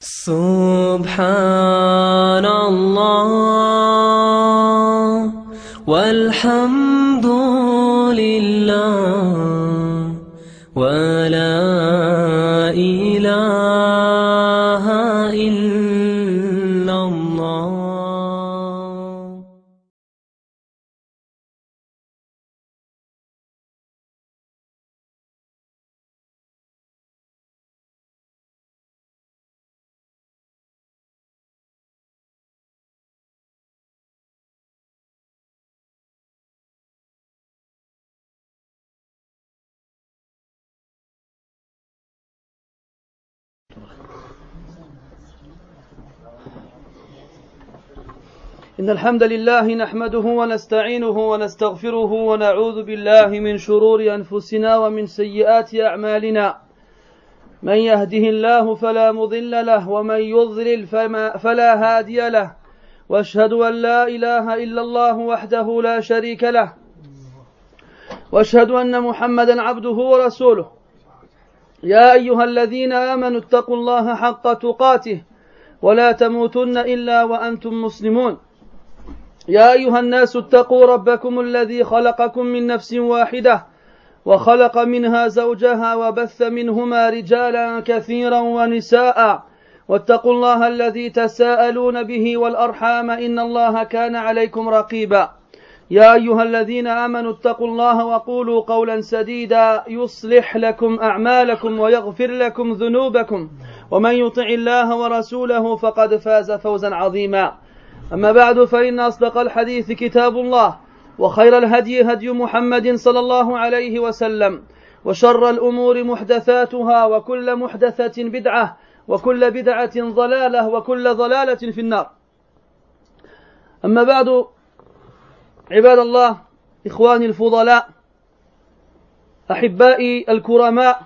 سبحان الله والحمد لله ولا إله إلا الله. إن الحمد لله نحمده ونستعينه ونستغفره ونعوذ بالله من شرور أنفسنا ومن سيئات أعمالنا. من يهده الله فلا مضل له ومن يضلل فلا هادي له، وأشهد أن لا إله إلا الله وحده لا شريك له، وأشهد أن محمدا عبده ورسوله. يا أيها الذين آمنوا اتقوا الله حق تقاته ولا تموتن إلا وأنتم مسلمون. يا أيها الناس اتقوا ربكم الذي خلقكم من نفس واحدة وخلق منها زوجها وبث منهما رجالا كثيرا ونساء، واتقوا الله الذي تساءلون به والأرحام إن الله كان عليكم رقيبا. يا أيها الذين آمنوا اتقوا الله وقولوا قولا سديدا يصلح لكم أعمالكم ويغفر لكم ذنوبكم، ومن يطع الله ورسوله فقد فاز فوزا عظيما. أما بعد، فإن أصدق الحديث كتاب الله، وخير الهدي هدي محمد صلى الله عليه وسلم، وشر الأمور محدثاتها، وكل محدثة بدعة، وكل بدعة ضلالة، وكل ضلالة في النار. أما بعد، عباد الله، إخواني الفضلاء، أحبائي الكرماء،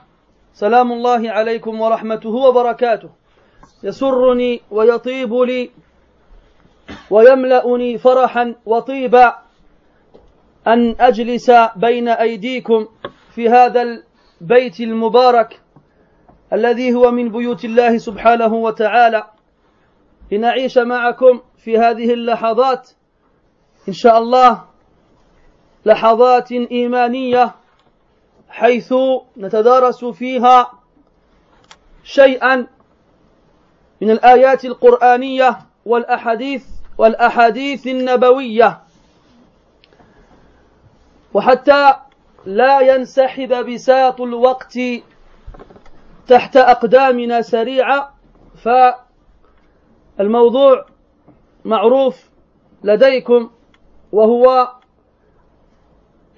سلام الله عليكم ورحمته وبركاته. يسرني ويطيب لي ويملأني فرحا وطيبا أن أجلس بين أيديكم في هذا البيت المبارك الذي هو من بيوت الله سبحانه وتعالى، لنعيش معكم في هذه اللحظات إن شاء الله لحظات إيمانية، حيث نتدارس فيها شيئا من الآيات القرآنية والأحاديث النبوية، وحتى لا ينسحب بساط الوقت تحت أقدامنا سريعا، فالموضوع معروف لديكم، وهو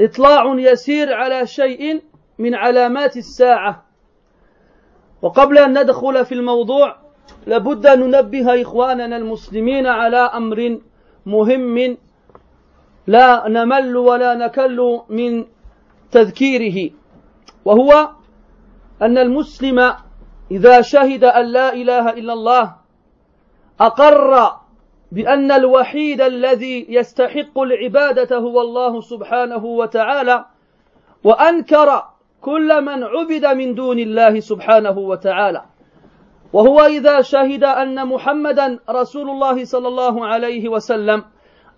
إطلاع يسير على شيء من علامات الساعة. وقبل أن ندخل في الموضوع لابد أن ننبه إخواننا المسلمين على أمر مهم لا نمل ولا نكل من تذكيره، وهو أن المسلم إذا شهد أن لا إله إلا الله، أقر بأن الوحيد الذي يستحق العبادة هو الله سبحانه وتعالى، وأنكر كل من عبد من دون الله سبحانه وتعالى. وهو إذا شهد أن محمدا رسول الله صلى الله عليه وسلم،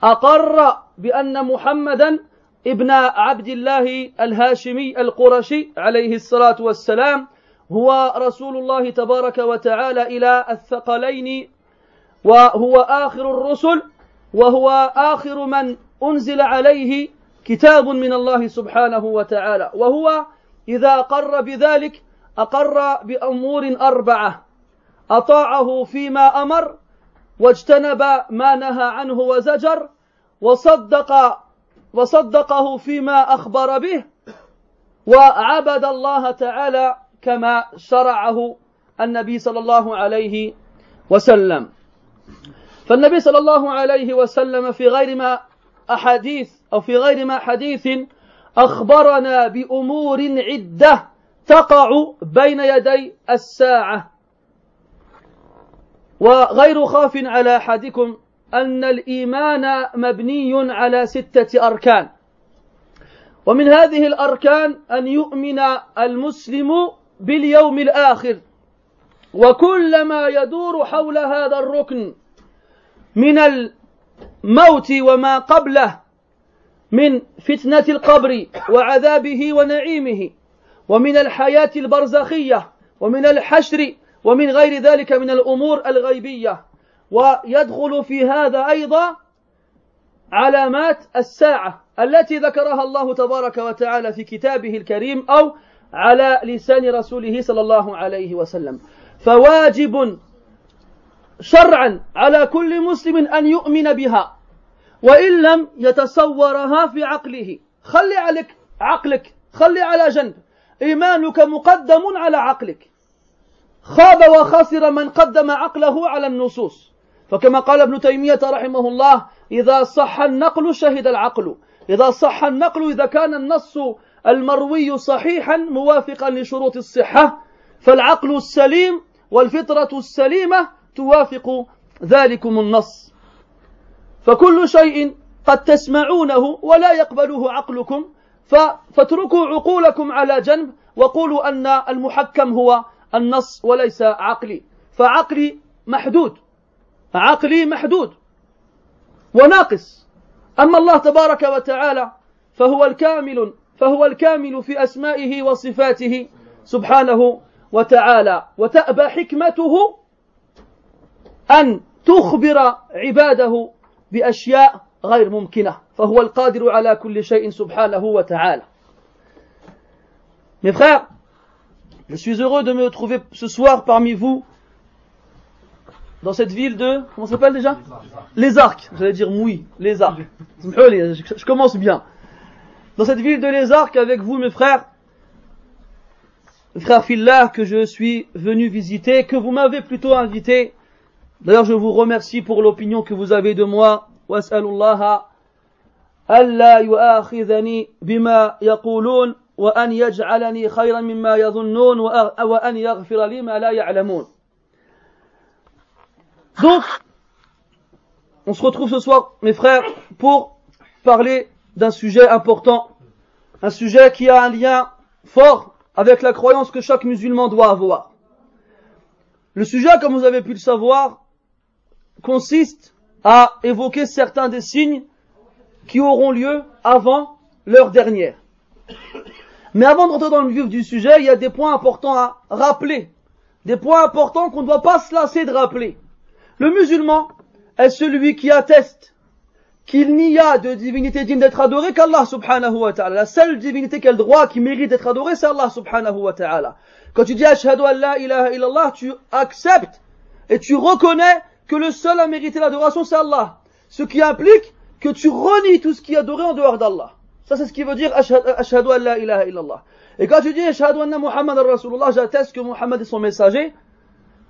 أقر بأن محمدا ابن عبد الله الهاشمي القرشي عليه الصلاة والسلام هو رسول الله تبارك وتعالى إلى الثقلين، وهو آخر الرسل، وهو آخر من أنزل عليه كتاب من الله سبحانه وتعالى. وهو إذا أقر بذلك أقر بأمور أربعة: أطاعه فيما أمر، واجتنب ما نهى عنه وزجر، وصدقه فيما أخبر به، وعبد الله تعالى كما شرعه النبي صلى الله عليه وسلم. فالنبي صلى الله عليه وسلم في غير ما حديث أخبرنا بأمور عدة تقع بين يدي الساعة. وغير خاف على أحدكم أن الإيمان مبني على 6 أركان، ومن هذه الأركان أن يؤمن المسلم باليوم الآخر، وكل ما يدور حول هذا الركن من الموت وما قبله من فتنة القبر وعذابه ونعيمه ومن الحياة البرزخية ومن الحشر ومن غير ذلك من الأمور الغيبية. ويدخل في هذا أيضا علامات الساعة التي ذكرها الله تبارك وتعالى في كتابه الكريم أو على لسان رسوله صلى الله عليه وسلم. فواجب شرعا على كل مسلم أن يؤمن بها وإن لم يتصورها في عقله. خلي عليك عقلك، خلي على جنب، إيمانك مقدم على عقلك. خاب وخسر من قدم عقله على النصوص. فكما قال ابن تيمية رحمه الله: إذا صح النقل شهد العقل. إذا صح النقل، إذا كان النص المروي صحيحا موافقا لشروط الصحة، فالعقل السليم والفطرة السليمة توافق ذلكم النص. فكل شيء قد تسمعونه ولا يقبله عقلكم، فاتركوا عقولكم على جنب وقولوا أن المحكم هو النص وليس عقلي. فعقلي محدود، عقلي محدود وناقص. أما الله تبارك وتعالى فهو الكامل في أسمائه وصفاته سبحانه وتعالى. وتأبى حكمته أن تخبر عباده بأشياء غير ممكنة، فهو القادر على كل شيء سبحانه وتعالى. Mes frères, je suis heureux de me trouver ce soir parmi vous dans cette ville de... Comment ça s'appelle déjà? Les Arcs. J'allais dire Mouy, les Arcs. Je commence bien. Dans cette ville de Les Arcs avec vous mes frères Fillah, que je suis venu visiter, que vous m'avez plutôt invité. D'ailleurs je vous remercie pour l'opinion que vous avez de moi. وأسأل الله ألا يؤاخذني بما يقولون وأن يجعلني خيرا مما يظنون وأن يغفر لي ما لا يعلمون. Donc, on se retrouve ce soir, mes frères, pour parler d'un sujet important, un sujet qui a un lien fort avec la croyance que chaque musulman doit avoir. Le sujet, comme vous avez pu le savoir, consiste à évoquer certains des signes qui auront lieu avant l'heure dernière. Mais avant de rentrer dans le vif du sujet, il y a des points importants à rappeler, des points importants qu'on ne doit pas se lasser de rappeler. Le musulman est celui qui atteste qu'il n'y a de divinité digne d'être adorée qu'Allah subhanahu wa ta'ala. La seule divinité qui a le droit, qui mérite d'être adorée, c'est Allah subhanahu wa ta'ala. Quand tu dis ashhadu an la ilaha illallah, tu acceptes et tu reconnais que le seul à mériter l'adoration c'est Allah. Ce qui implique que tu renies tout ce qui est adoré en dehors d'Allah. Ça c'est ce qui veut dire ashhadu an la ilaha illallah. Et quand tu dis ashhadu anna Muhammad ar-Rasulullah, j'atteste que Muhammad est son messager.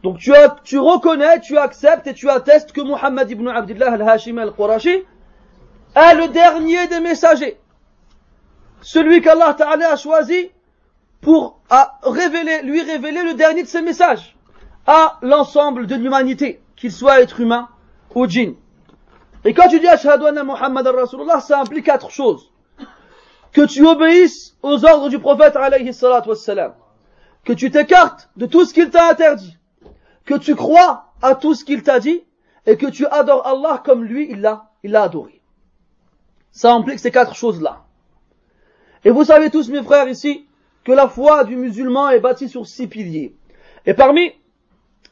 Donc tu reconnais, tu acceptes et tu attestes que Muhammad ibn Abdullah al-Hashimi al-Qurashi est le dernier des messagers. Celui qu'Allah Ta'ala a choisi pour lui révéler le dernier de ses messages à l'ensemble de l'humanité, qu'il soit être humain ou djinn. Et quand tu dis ashhadu anna Muhammad ar-Rasulullah, ça implique 4 choses. Que tu obéisses aux ordres du prophète alayhi salatu wassalam, que tu t'écartes de tout ce qu'il t'a interdit, que tu crois à tout ce qu'il t'a dit, et que tu adores Allah comme lui, il l'a adoré. Ça implique ces 4 choses-là. Et vous savez tous, mes frères, ici, que la foi du musulman est bâtie sur 6 piliers. Et parmi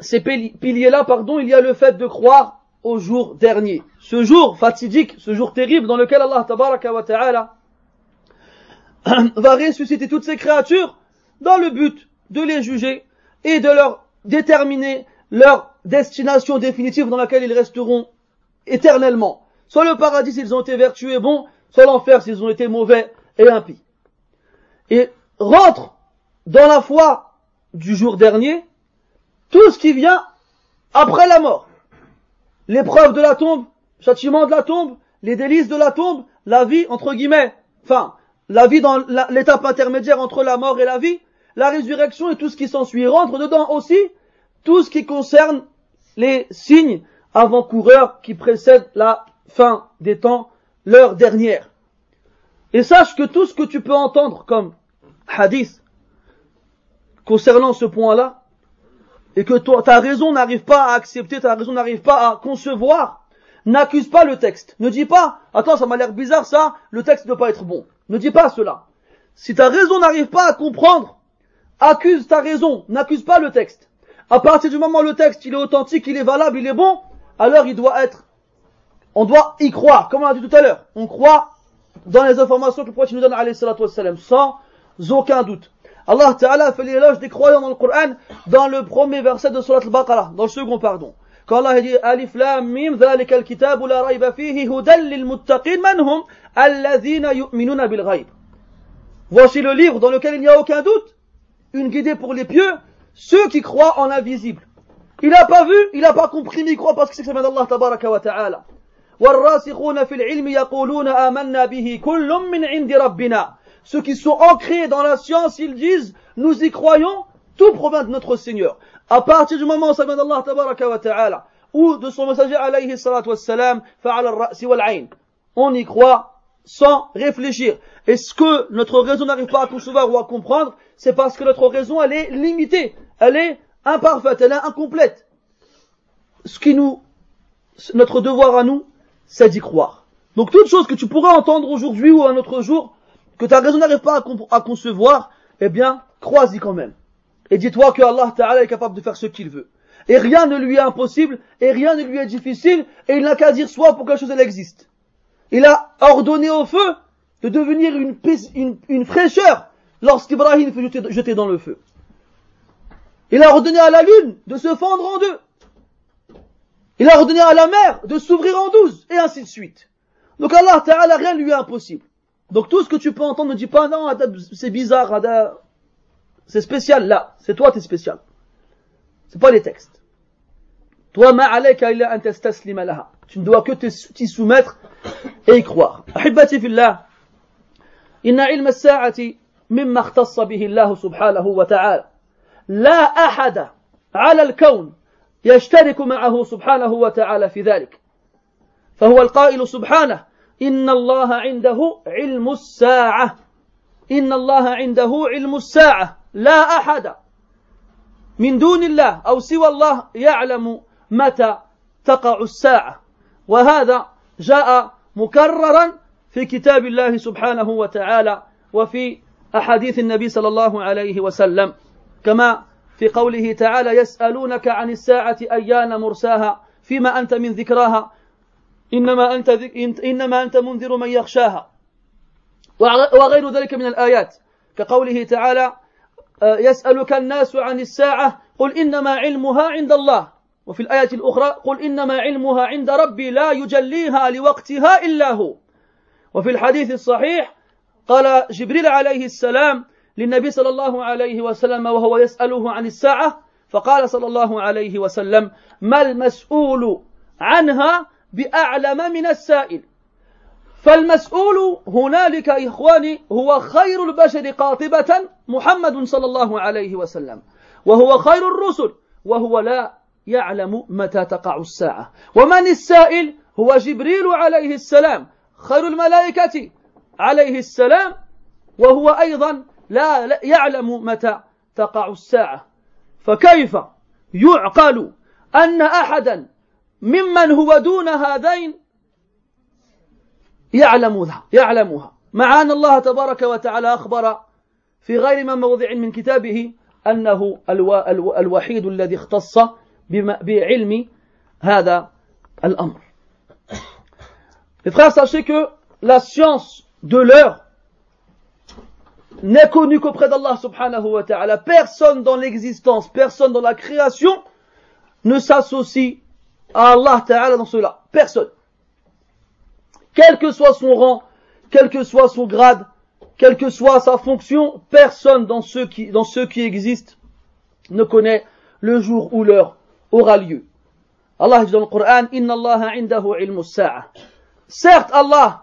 ces piliers-là, il y a le fait de croire au jour dernier. Ce jour fatidique, ce jour terrible dans lequel Allah tabaraka wa ta'ala va ressusciter toutes ces créatures dans le but de les juger et de leur déterminer leur destination définitive dans laquelle ils resteront éternellement. Soit le paradis s'ils ont été vertueux et bons, soit l'enfer s'ils ont été mauvais et impies. Et rentre dans la foi du jour dernier tout ce qui vient après la mort. L'épreuve de la tombe, châtiment de la tombe, les délices de la tombe, la vie entre guillemets, la vie dans l'étape intermédiaire entre la mort et la vie, la résurrection et tout ce qui s'ensuit. Rentre dedans aussi tout ce qui concerne les signes avant-coureurs qui précèdent la fin des temps, l'heure dernière. Et sache que tout ce que tu peux entendre comme hadith concernant ce point-là et que ta raison n'arrive pas à accepter, ta raison n'arrive pas à concevoir, n'accuse pas le texte. Ne dis pas, attends, ça m'a l'air bizarre ça, le texte ne doit pas être bon. Ne dis pas cela. Si ta raison n'arrive pas à comprendre, accuse ta raison, n'accuse pas le texte. À partir du moment où le texte il est authentique, il est valable, il est bon, alors on doit y croire, comme on a dit tout à l'heure. On croit dans les informations que le prophète nous donne, alayhi salatu wassalam, sans aucun doute. Allah Ta'ala fait l'éloge des croyants dans le Coran, dans le premier verset de Surat al-Baqarah, dans le second, pardon. Quand Allah dit, Alif Lam Mim, ذلك الكتاب لا ريب فيه هدى للمتقين من هم الذين يؤمنون بالغيب. Voici le livre dans lequel il n'y a aucun doute, une guidée pour les pieux, ceux qui croient en l'invisible. Il n'a pas vu, il n'a pas compris, mais il croit parce que c'est que ça vient d'Allah Tabaraka wa Ta'ala. والراسخون في العلم يقولون آمنا به كل من عند ربنا. Ceux qui sont ancrés dans la science, ils disent, nous y croyons, tout provient de notre Seigneur. À partir du moment où ça vient d'Allah Tabaraka wa Ta'ala, ou de son messager alayhi salatu wassalam, fa'ala al-ra'si wal-ayn. On y croit sans réfléchir. Et ce que notre raison n'arrive pas à concevoir ou à comprendre, c'est parce que notre raison, elle est limitée, elle est imparfaite, elle est incomplète. Notre devoir à nous, c'est d'y croire. Donc toute chose que tu pourrais entendre aujourd'hui ou un autre jour, que ta raison n'arrive pas à concevoir, eh bien, crois-y quand même. Et dis-toi que Allah Ta'ala est capable de faire ce qu'il veut. Et rien ne lui est impossible, et rien ne lui est difficile, et il n'a qu'à dire soit pour que la chose elle existe. Il a ordonné au feu de devenir une fraîcheur lorsqu'Ibrahim fut jeté dans le feu. Il a ordonné à la lune de se fendre en deux. Il a ordonné à la mer de s'ouvrir en 12, et ainsi de suite. Donc Allah Ta'ala, rien ne lui est impossible. Donc tout ce que tu peux entendre, ne dis pas non, c'est bizarre, c'est spécial, là, c'est toi t'es spécial. C'est pas les textes. Toi, ma alayka illa an tastaslima laha. Tu ne dois que t'y soumettre et y croire. Ahibbati fillah, inna ilma as-sa'ati mimma ikhtassa bihi Allah subhanahu wa ta'ala. La ahada ala al-kawn يشترك معه سبحانه وتعالى في ذلك فهو القائل سبحانه إن الله عنده علم الساعة إن الله عنده علم الساعة لا أحد من دون الله أو سوى الله يعلم متى تقع الساعة وهذا جاء مكررا في كتاب الله سبحانه وتعالى وفي أحاديث النبي صلى الله عليه وسلم كما في قوله تعالى يسألونك عن الساعة أيان مرساها فيما أنت من ذكراها إنما أنت منذر من يخشاها وغير ذلك من الآيات كقوله تعالى يسألك الناس عن الساعة قل إنما علمها عند الله وفي الآية الأخرى قل إنما علمها عند ربي لا يجليها لوقتها إلا هو وفي الحديث الصحيح قال جبريل عليه السلام للنبي صلى الله عليه وسلم وهو يسأله عن الساعة فقال صلى الله عليه وسلم ما المسؤول عنها بأعلم من السائل فالمسؤول هنالك إخواني هو خير البشر قاطبة محمد صلى الله عليه وسلم وهو خير الرسل وهو لا يعلم متى تقع الساعة ومن السائل هو جبريل عليه السلام خير الملائكة عليه السلام وهو أيضا لا يعلم متى تقع الساعة فكيف يعقل أن أحدا ممن هو دون هذين يعلمها مع أن الله تبارك وتعالى أخبر في غير من موضع من كتابه أنه الوحيد الذي اختص بعلم هذا الأمر. Les frères, sachez que la science de l'heure n'est connu qu'auprès d'Allah subhanahu wa ta'ala. Personne dans l'existence, personne dans la création ne s'associe à Allah ta'ala dans cela. Personne. Quel que soit son rang, quel que soit son grade, quelle que soit sa fonction, personne dans ceux qui existent ne connaît le jour où l'heure aura lieu. Allah dit dans le Coran, Inna Allah indahu ilmu as-sa'a. Certes, Allah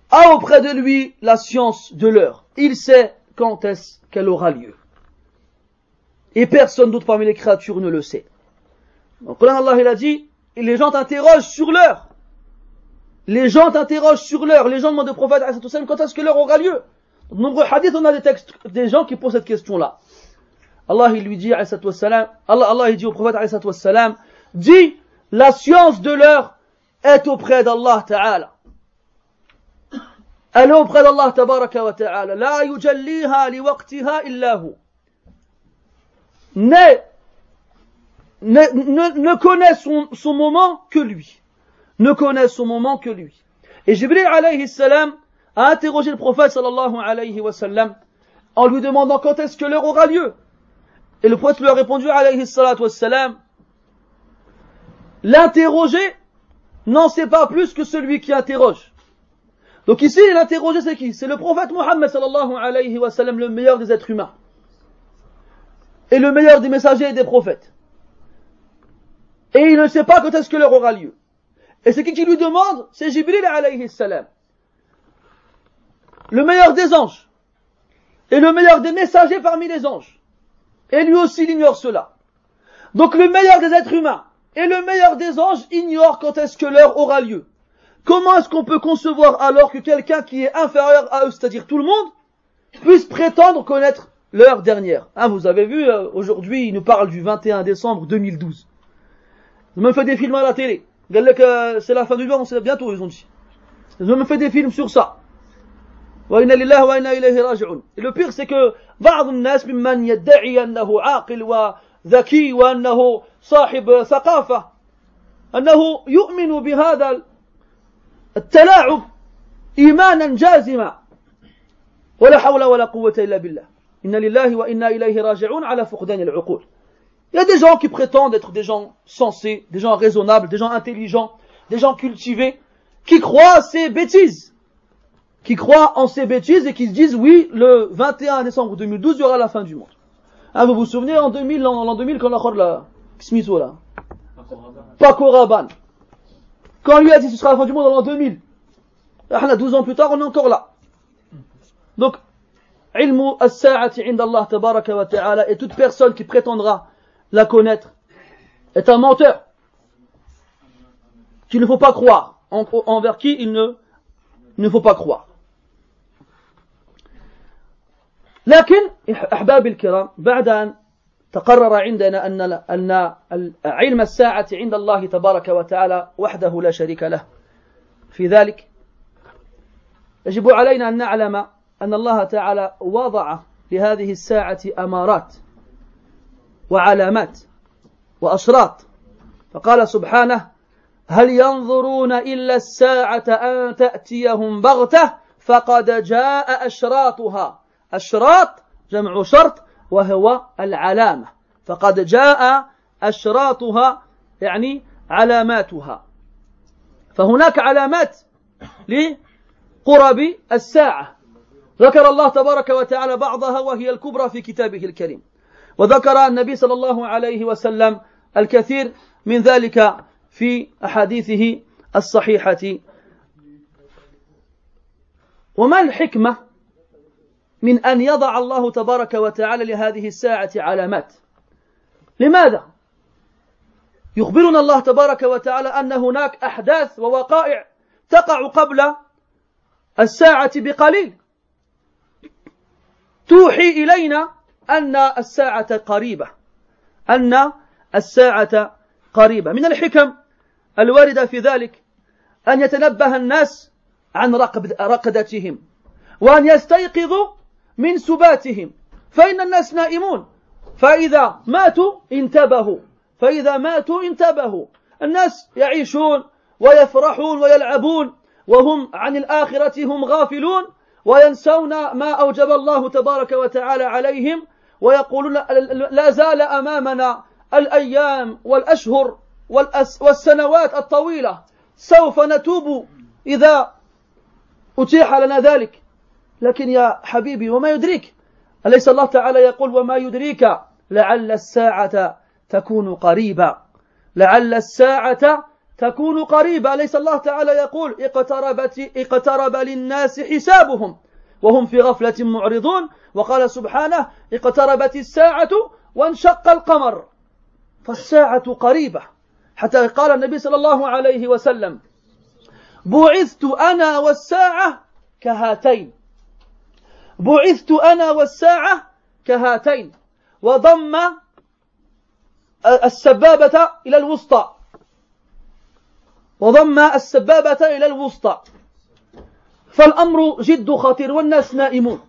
a auprès de lui la science de l'heure. Il sait quand est-ce qu'elle aura lieu. Et personne d'autre parmi les créatures ne le sait. Dans le Coran, Allah il a dit, les gens t'interrogent sur l'heure. Les gens t'interrogent sur l'heure. Les gens demandent au prophète, quand est-ce que l'heure aura lieu? Dans de nombreux hadiths, on a des textes, des gens qui posent cette question-là. Allah il lui dit, Allah il dit au prophète, dis, la science de l'heure est auprès d'Allah Ta'ala. Elle est auprès d'Allah Tabaraka wa Ta'ala. La yujalliha li waqtiha illa hu. Ne connaît son moment que lui. Ne connaît son moment que lui. Et Jibril alayhi salam a interrogé le prophète sallallahu alayhi wa sallam en lui demandant quand est-ce que l'heure aura lieu. Et le prophète lui a répondu alayhi salatu wa salam, l'interrogé n'en sait pas plus que celui qui interroge. Donc ici, l'interrogé c'est qui? C'est le prophète Muhammad sallallahu alayhi wa sallam, le meilleur des êtres humains. Et le meilleur des messagers et des prophètes. Et il ne sait pas quand est-ce que l'heure aura lieu. Et c'est qui lui demande? C'est Jibril alayhi salam. Le meilleur des anges. Et le meilleur des messagers parmi les anges. Et lui aussi il ignore cela. Donc le meilleur des êtres humains et le meilleur des anges ignorent quand est-ce que l'heure aura lieu. Comment est-ce qu'on peut concevoir alors que quelqu'un qui est inférieur à eux, c'est-à-dire tout le monde, puisse prétendre connaître l'heure dernière? Vous avez vu, aujourd'hui, il nous parle du 21 décembre 2012. Ils m'ont fait des films à la télé. C'est la fin du monde, c'est bientôt, ils ont dit. Ils m'ont fait des films sur ça. Et le pire, c'est que بعض الناس ممن يدعي أنه عاقل وذكي وأنه صاحب ثقافة أنه يؤمن بهذا التلاعب إيمانا جازما ولا حول ولا قوة إلا بالله إن لله وإنا إليه راجعون على فقدان العقول. Il y a des gens qui prétendent être des gens sensés, des gens raisonnables, des gens intelligents, des gens cultivés, qui croient à ces bêtises. Qui croient en ces bêtises et qui se disent oui, le 21 décembre 2012, il y aura la fin du monde. Vous vous souvenez en 2000, l'an 2000, quand on a la Smiso là, Paco Rabanne, quand lui a dit ce sera la fin du monde en l'an 2000, 12 ans plus tard, on est encore là. Donc, ilmu as-sa'ati inda Allah tabaraka wa ta'ala, et toute personne qui prétendra la connaître est un menteur qu'il ne faut pas croire, envers qui il ne faut pas croire. لكن أحبابي الكرام بعد أن تقرر عندنا أن علم الساعة عند الله تبارك وتعالى وحده لا شريك له في ذلك يجب علينا أن نعلم أن الله تعالى وضع لهذه الساعة أمارات وعلامات وأشراط فقال سبحانه هل ينظرون إلا الساعة أن تأتيهم بغتة فقد جاء أشراطها أشراط جمع شرط وهو العلامة فقد جاء أشراطها يعني علاماتها فهناك علامات لقرب الساعة ذكر الله تبارك وتعالى بعضها وهي الكبرى في كتابه الكريم وذكر النبي صلى الله عليه وسلم الكثير من ذلك في أحاديثه الصحيحة. وما الحكمة من أن يضع الله تبارك وتعالى لهذه الساعة علامات؟ لماذا؟ يخبرنا الله تبارك وتعالى أن هناك أحداث ووقائع تقع قبل الساعة بقليل توحي إلينا أن الساعة قريبة أن الساعة قريبة. من الحكم الواردة في ذلك أن يتنبه الناس عن رقدتهم وأن يستيقظوا من سباتهم فإن الناس نائمون فإذا ماتوا انتبهوا الناس يعيشون ويفرحون ويلعبون وهم عن الآخرة هم غافلون وينسون ما أوجب الله تبارك وتعالى عليهم ويقولون لا زال أمامنا الأيام والأشهر والسنوات الطويلة سوف نتوب إذا أتيح لنا ذلك. لكن يا حبيبي وما يدريك أليس الله تعالى يقول وما يدريك لعل الساعة تكون قريبا لعل الساعة تكون قريبا. أليس الله تعالى يقول اقترب للناس حسابهم وهم في غفلة معرضون وقال سبحانه اقتربت الساعة وانشق القمر فالساعة قريبة حتى قال النبي صلى الله عليه وسلم بعثت أنا والساعة كهاتين بعثت أنا والساعة كهاتين وضم السبابة إلى الوسطى وضم السبابة إلى الوسطى فالأمر جد خطير والناس نائمون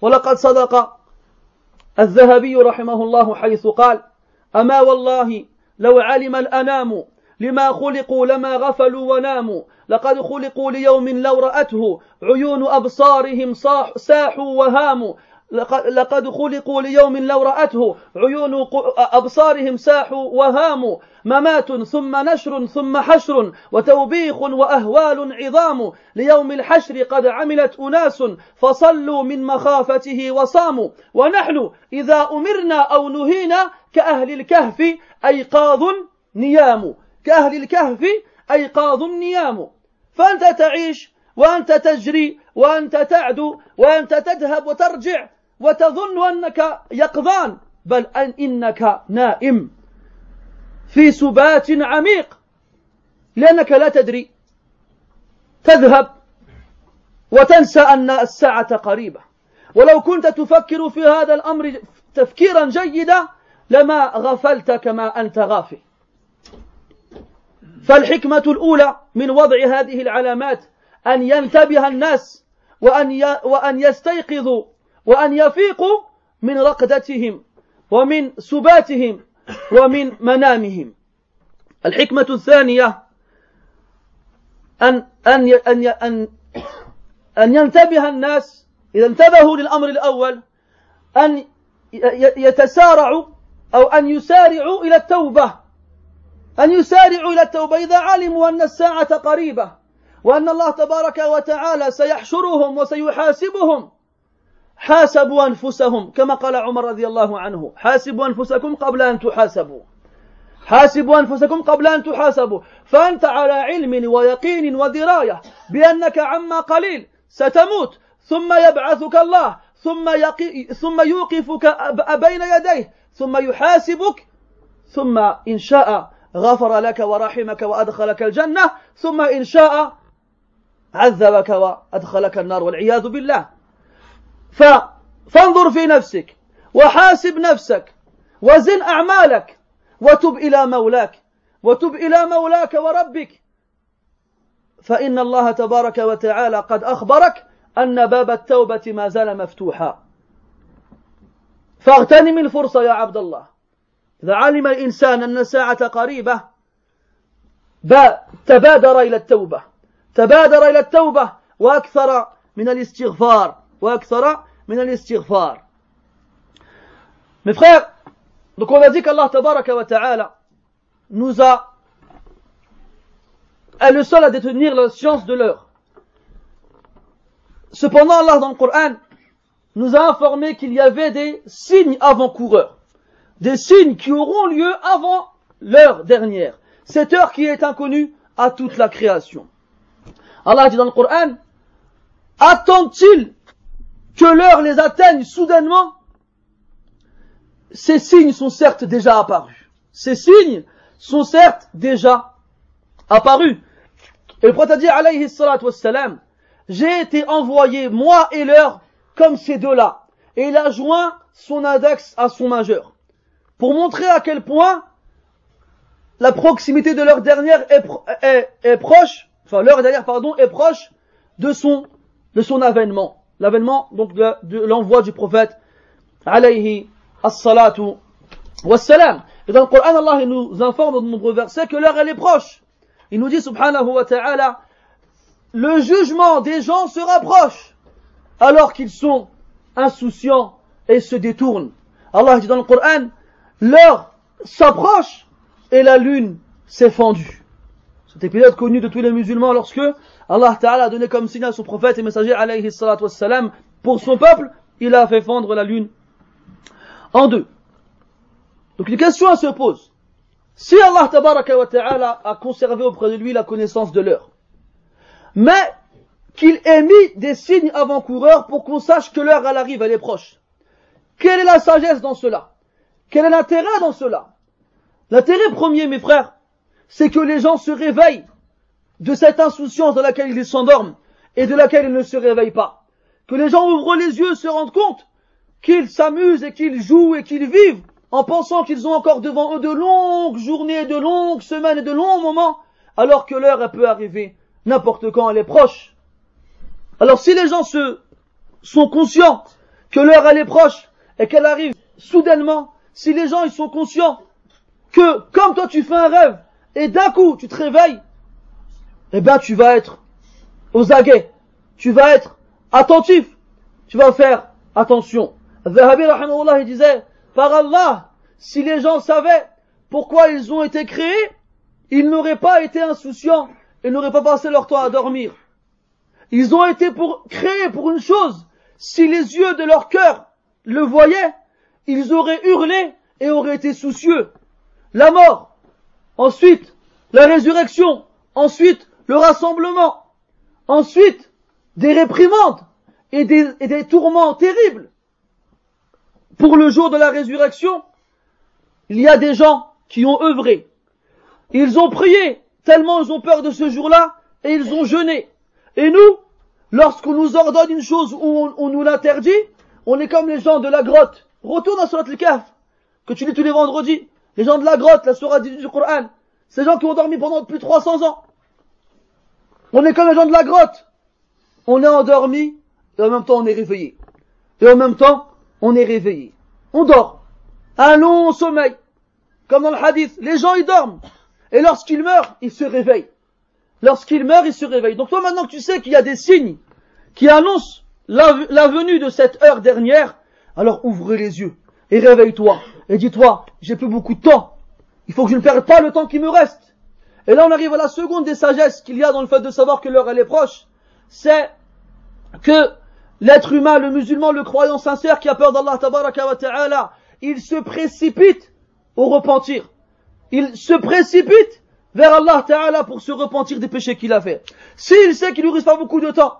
ولقد صدق الذهبي رحمه الله حيث قال أما والله لو علم الأنام لما خلقوا لما غفلوا وناموا لقد خلقوا ليوم لو رأته عيون أبصارهم ساحوا وهاموا لقد خلقوا ليوم لو رأته عيون أبصارهم ساحوا وهاموا ممات ثم نشر ثم حشر وتوبيخ وأهوال عظام ليوم الحشر قد عملت أناس فصلوا من مخافته وصاموا ونحن إذا أمرنا أو نهينا كأهل الكهف أيقاظ نيام كأهل الكهف أيقاظ نيام فأنت تعيش وأنت تجري وأنت تعدو وأنت تذهب وترجع وتظن أنك يقظان بل إنك نائم في سبات عميق لأنك لا تدري تذهب وتنسى أن الساعة قريبة ولو كنت تفكر في هذا الأمر تفكيرا جيدا لما غفلت كما أنت غافل فالحكمة الأولى من وضع هذه العلامات أن ينتبه الناس وأن يستيقظوا وأن يفيقوا من رقدتهم ومن سباتهم ومن منامهم. الحكمة الثانية أن ينتبه الناس إذا انتبهوا للأمر الأول أن يتسارعوا أو أن يسارعوا إلى التوبة إذا علموا أن الساعة قريبة وأن الله تبارك وتعالى سيحشرهم وسيحاسبهم. حاسبوا أنفسهم كما قال عمر رضي الله عنه حاسبوا أنفسكم قبل أن تحاسبوا فأنت على علم ويقين ودراية بأنك عما قليل ستموت ثم يبعثك الله ثم يوقفك بين يديه ثم يحاسبك ثم إن شاء غفر لك ورحمك وأدخلك الجنة ثم إن شاء عذبك وأدخلك النار والعياذ بالله. فانظر في نفسك وحاسب نفسك وزن أعمالك وتب إلى مولاك وربك فإن الله تبارك وتعالى قد أخبرك أن باب التوبة ما زال مفتوحا. فاغتنم الفرصة يا عبد الله. إذا علم الإنسان أن الساعة قريبة تبادر إلى التوبة وأكثر من الاستغفار. Mes frères, donc on a dit qu'Allah tabaraka wa ta'ala est le seul à détenir la science de l'heure. Cependant, Allah dans le Coran nous a informé qu'il y avait des signes avant-coureurs, des signes qui auront lieu avant l'heure dernière, cette heure qui est inconnue à toute la création. Allah dit dans le Coran, attend-il que l'heure les atteigne soudainement? Ces signes sont certes déjà apparus. Et le prophète a dit, alayhi salatu wassalam, j'ai été envoyé, moi et l'heure, comme ces deux-là. Et il a joint son index à son majeur. Pour montrer à quel point la proximité de l'heure dernière est proche, est proche de son avènement. L'avènement, donc, de l'envoi du prophète, alayhi as-salatu wassalam. Et dans le Coran, Allah il nous informe dans de nombreux versets que l'heure elle est proche. Il nous dit, subhanahu wa ta'ala, le jugement des gens se rapproche alors qu'ils sont insouciants et se détournent. Allah dit dans le Coran, l'heure s'approche et la lune s'est fendue. Cet épisode connu de tous les musulmans lorsque Allah Ta'ala a donné comme signe à son prophète et messager alayhi salatu wassalam pour son peuple, il a fait fondre la lune en deux. Donc une question se pose. Si Allah Tabaraka wa Ta'ala a conservé auprès de lui la connaissance de l'heure, mais qu'il ait mis des signes avant-coureurs pour qu'on sache que l'heure elle arrive, elle est proche, quelle est la sagesse dans cela? Quel est l'intérêt dans cela? L'intérêt premier, mes frères, c'est que les gens se réveillent de cette insouciance dans laquelle ils s'endorment et de laquelle ils ne se réveillent pas. Que les gens ouvrent les yeux et se rendent compte qu'ils s'amusent et qu'ils jouent et qu'ils vivent en pensant qu'ils ont encore devant eux de longues journées, de longues semaines et de longs moments, alors que l'heure elle peut arriver n'importe quand, elle est proche. Alors si les gens sont conscients que l'heure elle est proche et qu'elle arrive soudainement, si les gens ils sont conscients que comme toi tu fais un rêve et d'un coup tu te réveilles, eh ben tu vas être aux aguets, tu vas être attentif, tu vas faire attention. Zahabi rahimahullah il disait, par Allah, si les gens savaient pourquoi ils ont été créés, ils n'auraient pas été insouciants, ils n'auraient pas passé leur temps à dormir. Ils ont été créés pour une chose. Si les yeux de leur cœur le voyaient, ils auraient hurlé et auraient été soucieux. La mort, ensuite la résurrection, ensuite le rassemblement, ensuite des réprimandes et des tourments terribles. Pour le jour de la résurrection, il y a des gens qui ont œuvré. Ils ont prié, tellement ils ont peur de ce jour-là, et ils ont jeûné. Et nous, lorsqu'on nous ordonne une chose ou on nous l'interdit, on est comme les gens de la grotte. Retourne à Surat al-Kahf, que tu lis tous les vendredis. Les gens de la grotte, la Surah du Coran. Ces gens qui ont dormi pendant plus de 300 ans. On est comme les gens de la grotte. On est endormi, et en même temps on est réveillé. Et en même temps, on est réveillé. On dort. Un long sommeil. Comme dans le hadith. Les gens, ils dorment. Et lorsqu'ils meurent, ils se réveillent. Lorsqu'ils meurent, ils se réveillent. Donc toi, maintenant que tu sais qu'il y a des signes qui annoncent la venue de cette heure dernière, alors ouvre les yeux et réveille-toi. Et dis-toi, j'ai plus beaucoup de temps. Il faut que je ne perde pas le temps qui me reste. Et là, on arrive à la seconde des sagesses qu'il y a dans le fait de savoir que l'heure, elle est proche. C'est que l'être humain, le musulman, le croyant sincère qui a peur d'Allah tabaraka wa ta'ala, il se précipite au repentir. Il se précipite vers Allah ta'ala pour se repentir des péchés qu'il a fait. S'il sait qu'il ne lui reste pas beaucoup de temps,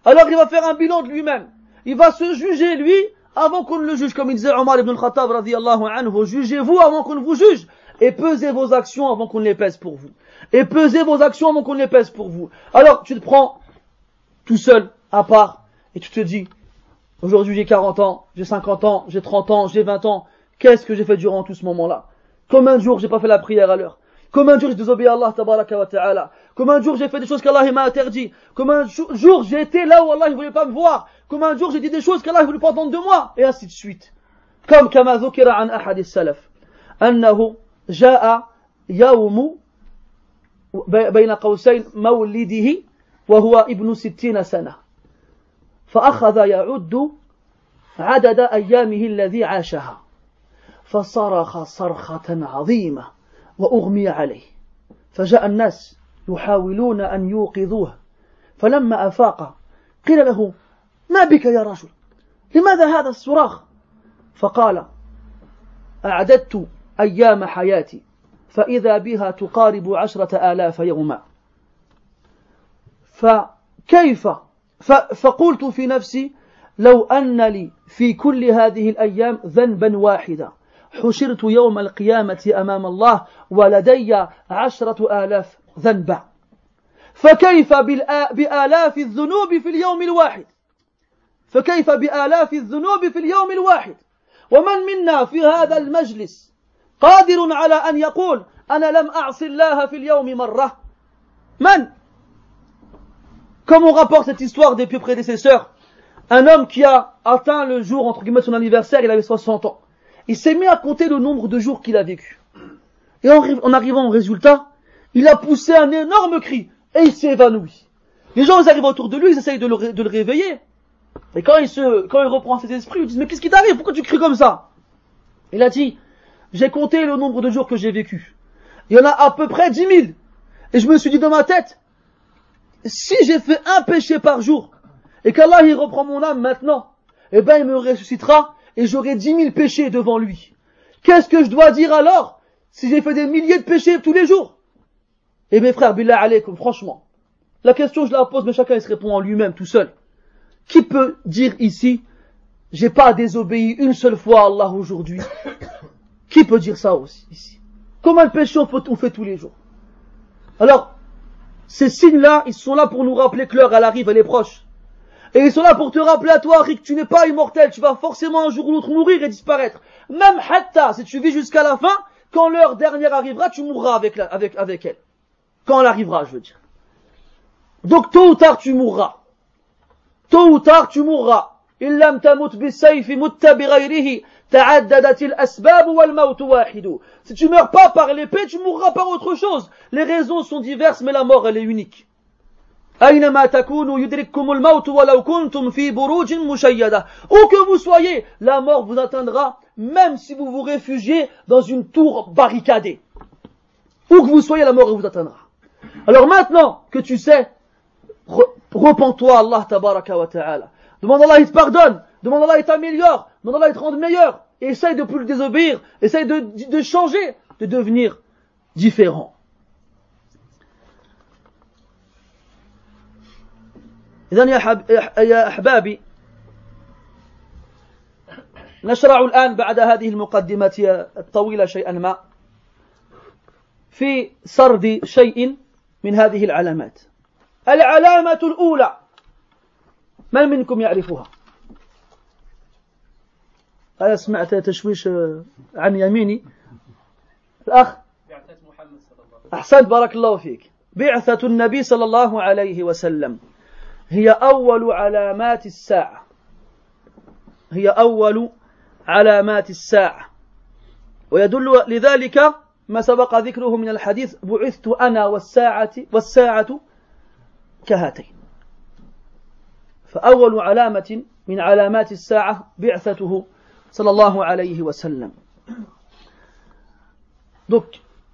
alors il va faire un bilan de lui-même. Il va se juger lui avant qu'on ne le juge. Comme il disait Omar ibn al-Khattab radiyallahu anhu, jugez-vous avant qu'on ne vous juge et pesez vos actions avant qu'on ne les pèse pour vous. Et pesez vos actions avant qu'on ne les pèse pour vous. Alors tu te prends tout seul, à part, et tu te dis, aujourd'hui j'ai 40 ans, j'ai 50 ans, j'ai 30 ans, j'ai 20 ans, qu'est-ce que j'ai fait durant tout ce moment-là? Combien de jours j'ai pas fait la prière à l'heure? Combien de jours j'ai désobéi à Allah tabaraka wa ta'ala? Combien de jours j'ai fait des choses qu'Allah m'a interdit? Combien de jours j'ai été là où Allah ne voulait pas me voir? Combien de jours j'ai dit des choses qu'Allah ne voulait pas entendre de moi? Et ainsi de suite. Comme كما ذكر عن أحد السلف أنه جاء يوم بين قوسين مولده وهو ابن 60 سنة فأخذ يعد عدد أيامه الذي عاشها فصرخ صرخة عظيمة وأغمي عليه فجاء الناس يحاولون أن يوقظوه فلما أفاق قيل له ما بك يا رجل لماذا هذا الصراخ فقال أعددت أيام حياتي فإذا بها تقارب 10,000 يوما فكيف فقلت في نفسي لو أن لي في كل هذه الأيام ذنبا واحدا حشرت يوم القيامة أمام الله ولدي 10,000 ذنبا فكيف بآلاف الذنوب في اليوم الواحد فكيف بآلاف الذنوب في اليوم الواحد ومن منا في هذا المجلس قادر على أن يقول أنا لم أعص الله في اليوم مرة من Comme on rapporte cette histoire des pieux prédécesseurs, un homme qui a atteint le jour, entre guillemets, de son anniversaire, il avait 60 ans. Il s'est mis à compter le nombre de jours qu'il a vécu. Et en arrivant au résultat, il a poussé un énorme cri, et il s'est évanoui. Les gens, ils arrivent autour de lui, ils essayent de le réveiller. Et quand il reprend ses esprits, ils disent, mais qu'est-ce qui t'arrive? Pourquoi tu cries comme ça? Il a dit, j'ai compté le nombre de jours que j'ai vécu. Il y en a à peu près 10 000. Et je me suis dit dans ma tête, si j'ai fait un péché par jour, et qu'Allah il reprend mon âme maintenant, eh ben il me ressuscitera, et j'aurai 10 000 péchés devant lui. Qu'est-ce que je dois dire alors, si j'ai fait des milliers de péchés tous les jours? Et mes frères, billah alaykum, franchement, la question je la pose, mais chacun il se répond en lui-même, tout seul. Qui peut dire ici, j'ai pas désobéi une seule fois à Allah aujourd'hui? Qui peut dire ça aussi, ici? Combien de péchés on fait tous les jours? Alors, ces signes-là, ils sont là pour nous rappeler que l'heure, elle arrive, elle est proche. Et ils sont là pour te rappeler à toi, que tu n'es pas immortel, tu vas forcément un jour ou l'autre mourir et disparaître. Même hatta, si tu vis jusqu'à la fin, quand l'heure dernière arrivera, tu mourras avec elle. Quand elle arrivera, je veux dire. Donc tôt ou tard, tu mourras. Tôt ou tard, tu mourras. إن لم تمت بالسيف مت بغيره تعددت الأسباب والموت واحد. Si tu meurs pas par l'épée, tu mourras par autre chose. Les raisons sont diverses, mais la mort, elle est unique. أينما تكونوا يدرككم الموت ولو كنتم في بروج مشيدة. Où que vous soyez, la mort vous atteindra, même si vous vous réfugiez dans une tour barricadée. Où que vous soyez, la mort vous atteindra. Alors maintenant que tu sais, repens-toi Allah tabaraka wa ta'ala. Demande Allah, il te pardonne. Demande Allah, il t'améliore. Demande Allah, il te rende meilleur. Et essaye de plus le désobéir. Essaye de changer, de devenir différent. إذن يا أحبابي نشرع الآن بعد هذه المقدمة الطويلة شيئا ما في سرد شيء من هذه العلامات. العلامة الأولى من منكم يعرفها؟ أنا سمعت تشويش عن يميني الأخ أحسنت بارك الله فيك. بعثة النبي صلى الله عليه وسلم هي أول علامات الساعة. هي أول علامات الساعة، ويدل لذلك ما سبق ذكره من الحديث بعثت أنا والساعة كهاتين. فأول علامة من علامات الساعة بعثته صلى الله عليه وسلم. Donc,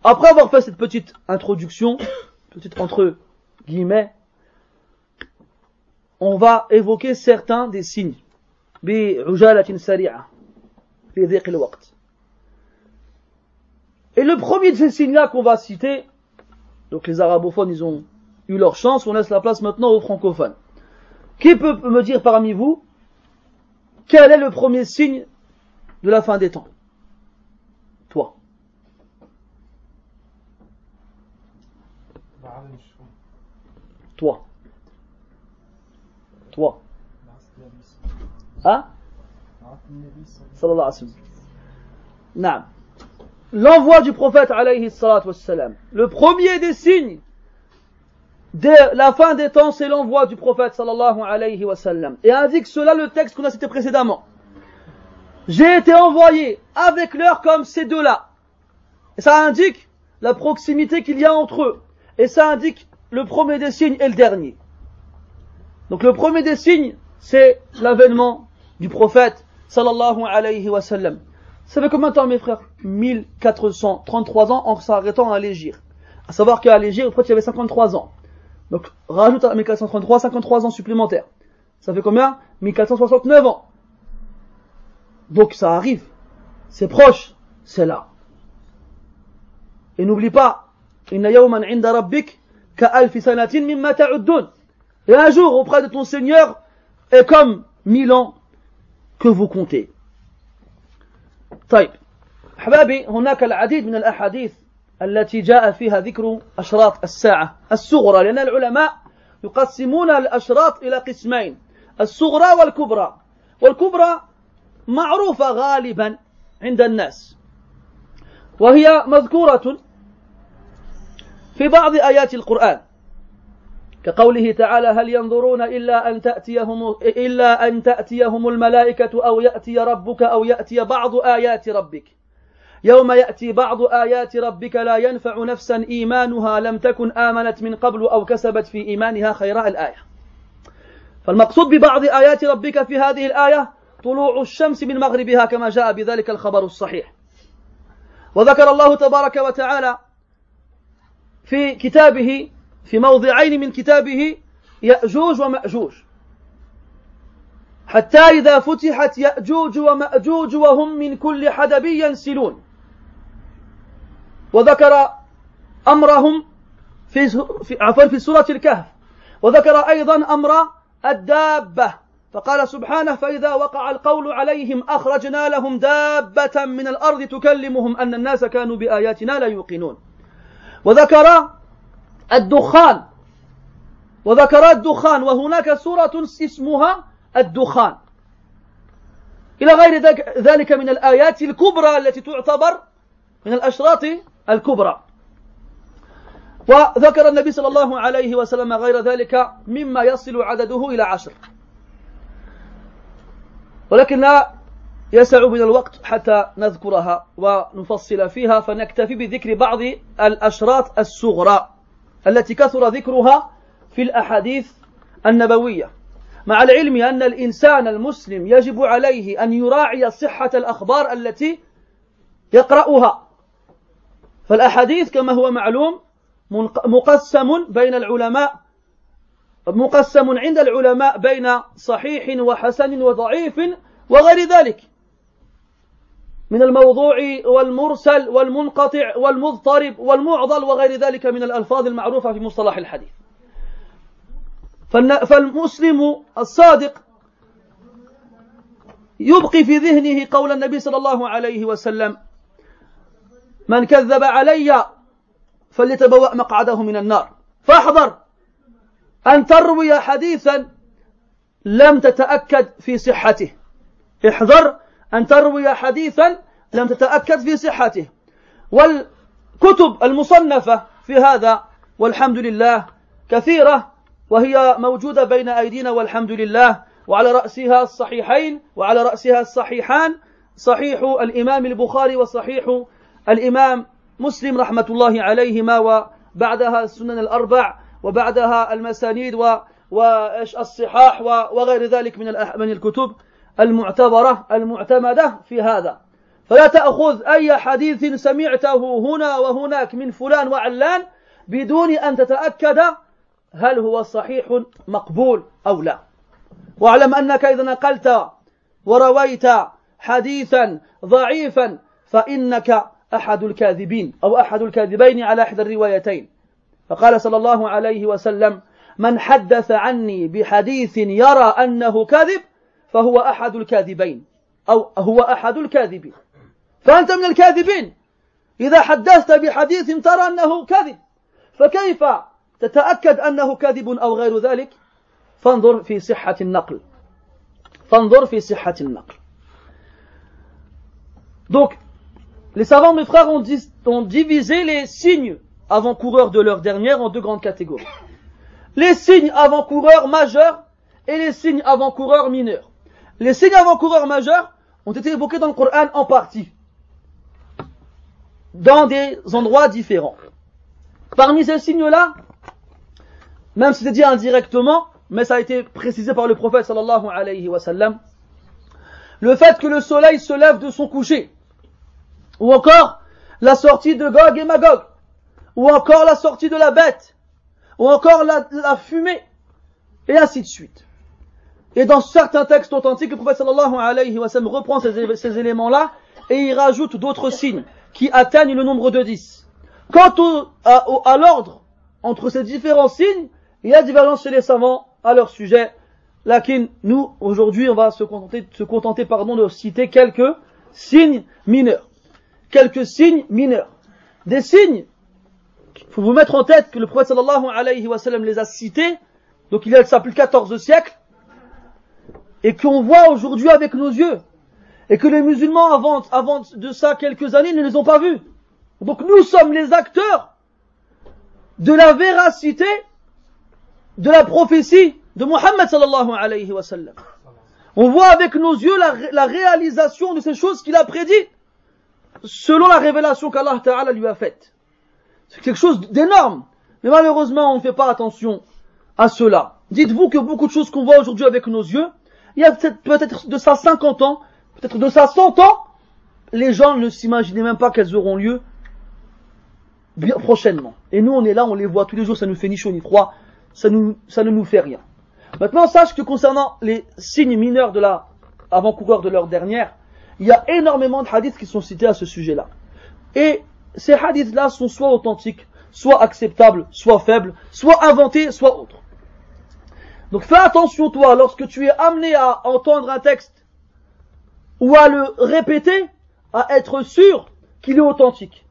après avoir fait cette petite introduction, petite entre guillemets, on va évoquer certains des signes. بعجالة سريعة في ضيق الوقت. Et le premier de ces signes-là qu'on va citer, donc les arabophones, ils ont eu leur chance, on laisse la place maintenant aux francophones. Qui peut me dire parmi vous, quel est le premier signe de la fin des temps? Toi. Toi. Toi. Hein? Sallallahu alayhi wa sallam. Naam. L'envoi du prophète alayhi salatu wassalam. Le premier des signes de la fin des temps, c'est l'envoi du prophète sallallahu alayhi wa sallam. Et indique cela le texte qu'on a cité précédemment. J'ai été envoyé avec l'heure comme ces deux-là. Et ça indique la proximité qu'il y a entre eux. Et ça indique le premier des signes et le dernier. Donc le premier des signes, c'est l'avènement du prophète sallallahu alayhi wa sallam. Ça fait combien de temps, mes frères? 1433 ans en s'arrêtant à l'Égir. À savoir qu'à l'Égir, le prophète il avait 53 ans. Donc rajoute à 1433, 53 ans supplémentaires. Ça fait combien? 1469 ans. Donc ça arrive. C'est proche. C'est là. Et n'oublie pas, inna yawman 'inda rabbik ka'alfi sanatin mimma ta'uddun. Et un jour auprès de ton Seigneur est comme 1000 ans que vous comptez. طيب أحبابي هناك العديد من الأحاديث التي جاء فيها ذكر أشراط الساعة الصغرى، لأن العلماء يقسمون الأشراط إلى قسمين، الصغرى والكبرى. والكبرى معروفة غالبا عند الناس، وهي مذكورة في بعض آيات القرآن، كقوله تعالى هل ينظرون إلا أن تأتيهم الملائكة أو يأتي ربك أو يأتي بعض آيات ربك يوم يأتي بعض آيات ربك لا ينفع نفسا إيمانها لم تكن آمنت من قبل أو كسبت في إيمانها خيرا الآية. فالمقصود ببعض آيات ربك في هذه الآية طلوع الشمس من مغربها كما جاء بذلك الخبر الصحيح. وذكر الله تبارك وتعالى في كتابه في موضعين من كتابه يأجوج ومأجوج، حتى إذا فتحت يأجوج ومأجوج وهم من كل حدب ينسلون. وذكر أمرهم في سورة الكهف. وذكر أيضا أمر الدابة، فقال سبحانه فإذا وقع القول عليهم أخرجنا لهم دابة من الأرض تكلمهم أن الناس كانوا بآياتنا لا يوقنون. وذكر الدخان وذكر الدخان وهناك سورة اسمها الدخان إلى غير ذلك من الآيات الكبرى التي تعتبر من الأشراط الكبرى. وذكر النبي صلى الله عليه وسلم غير ذلك مما يصل عدده إلى 10 ولكن لا يسع بنا الوقت حتى نذكرها ونفصل فيها فنكتفي بذكر بعض الأشراط الصغرى التي كثر ذكرها في الأحاديث النبوية مع العلم أن الإنسان المسلم يجب عليه أن يراعي صحة الأخبار التي يقرأها فالأحاديث كما هو معلوم مقسم بين العلماء مقسم عند العلماء بين صحيح وحسن وضعيف وغير ذلك من الموضوع والمرسل والمنقطع والمضطرب والمعضل وغير ذلك من الألفاظ المعروفة في مصطلح الحديث. فالمسلم الصادق يبقي في ذهنه قول النبي صلى الله عليه وسلم من كذب علي فليتبوأ مقعده من النار. فاحذر أن تروي حديثا لم تتأكد في صحته. احذر أن تروي حديثا لم تتأكد في صحته. والكتب المصنفة في هذا والحمد لله كثيرة وهي موجودة بين أيدينا والحمد لله وعلى رأسها الصحيحين وعلى رأسها الصحيحان صحيح الإمام البخاري وصحيح الإمام مسلم رحمة الله عليهما وبعدها السنن الأربع وبعدها المسانيد والصحاح وغير ذلك من الكتب المعتبرة المعتمدة في هذا. فلا تأخذ أي حديث سمعته هنا وهناك من فلان وعلان بدون أن تتأكد هل هو صحيح مقبول أو لا. واعلم أنك إذا نقلت ورويت حديثا ضعيفا فإنك أحد الكاذبين أو أحد الكاذبين على إحدى الروايتين. فقال صلى الله عليه وسلم من حدث عني بحديث يرى أنه كاذب فهو أحد الكاذبين أو هو أحد الكاذبين. فأنت من الكاذبين إذا حدثت بحديث ترى أنه كاذب فكيف تتأكد أنه كاذب أو غير ذلك؟ فانظر في صحة النقل. فانظر في صحة النقل. Donc, les savants, mes frères, ont divisé les signes avant-coureurs de l'heure dernière en deux grandes catégories. Les signes avant-coureurs majeurs et les signes avant-coureurs mineurs. Les signes avant-coureurs majeurs ont été évoqués dans le Coran en partie, dans des endroits différents. Parmi ces signes-là, même si c'est dit indirectement, mais ça a été précisé par le prophète sallallahu alayhi wa sallam, le fait que le soleil se lève de son coucher, ou encore la sortie de Gog et Magog, ou encore la sortie de la bête, ou encore la fumée, et ainsi de suite. Et dans certains textes authentiques, le prophète sallallahu alayhi wa sallam reprend ces éléments-là et il rajoute d'autres signes qui atteignent le nombre de 10. Quant à l'ordre entre ces différents signes, il y a divergence chez les savants à leur sujet. Lakin, nous, aujourd'hui, on va se contenter de citer quelques signes mineurs. Quelques signes mineurs. Des signes, il faut vous mettre en tête que le prophète sallallahu alayhi wa sallam les a cités, donc il y a ça plus de 14 siècles, et qu'on voit aujourd'hui avec nos yeux, et que les musulmans avant de ça quelques années ne les ont pas vus. Donc nous sommes les acteurs de la véracité de la prophétie de Muhammad sallallahu alayhi wa sallam. On voit avec nos yeux la réalisation de ces choses qu'il a prédit selon la révélation qu'Allah Ta'ala lui a faite. C'est quelque chose d'énorme. Mais malheureusement, on ne fait pas attention à cela. Dites-vous que beaucoup de choses qu'on voit aujourd'hui avec nos yeux, il y a peut-être de ça 50 ans, peut-être de ça 100 ans, les gens ne s'imaginaient même pas qu'elles auront lieu bien prochainement. Et nous, on est là, on les voit tous les jours, ça nous fait ni chaud ni froid, ça ne nous fait rien. Maintenant, sache que concernant les signes mineurs de la avant-coureur de l'heure dernière, il y a énormément de hadiths qui sont cités à ce sujet-là. Et ces hadiths-là sont soit authentiques, soit acceptables, soit faibles, soit inventés, soit autres. Donc fais attention toi, lorsque tu es amené à entendre un texte ou à le répéter, à être sûr qu'il est authentique.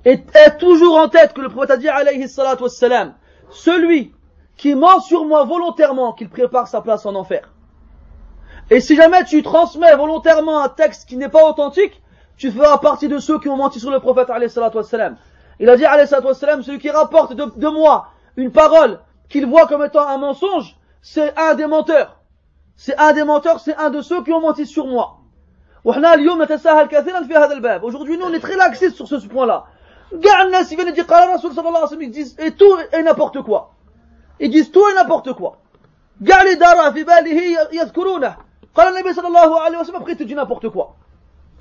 Et aie toujours en tête que le prophète a dit alayhi salatu wassalam, celui qui ment sur moi volontairement, qu'il prépare sa place en enfer. Et si jamais tu transmets volontairement un texte qui n'est pas authentique, tu feras partie de ceux qui ont menti sur le prophète alayhi salatu wassalam. Il a dit alayhi salatu wassalam, celui qui rapporte de moi une parole qu'il voit comme étant un mensonge, c'est un des menteurs. C'est un des menteurs, c'est un de ceux qui ont menti sur moi. Aujourd'hui, nous, on est très laxistes sur ce point-là. Ils disent et tout et n'importe quoi. Ils disent tout et n'importe quoi. Après, tu dis n'importe quoi.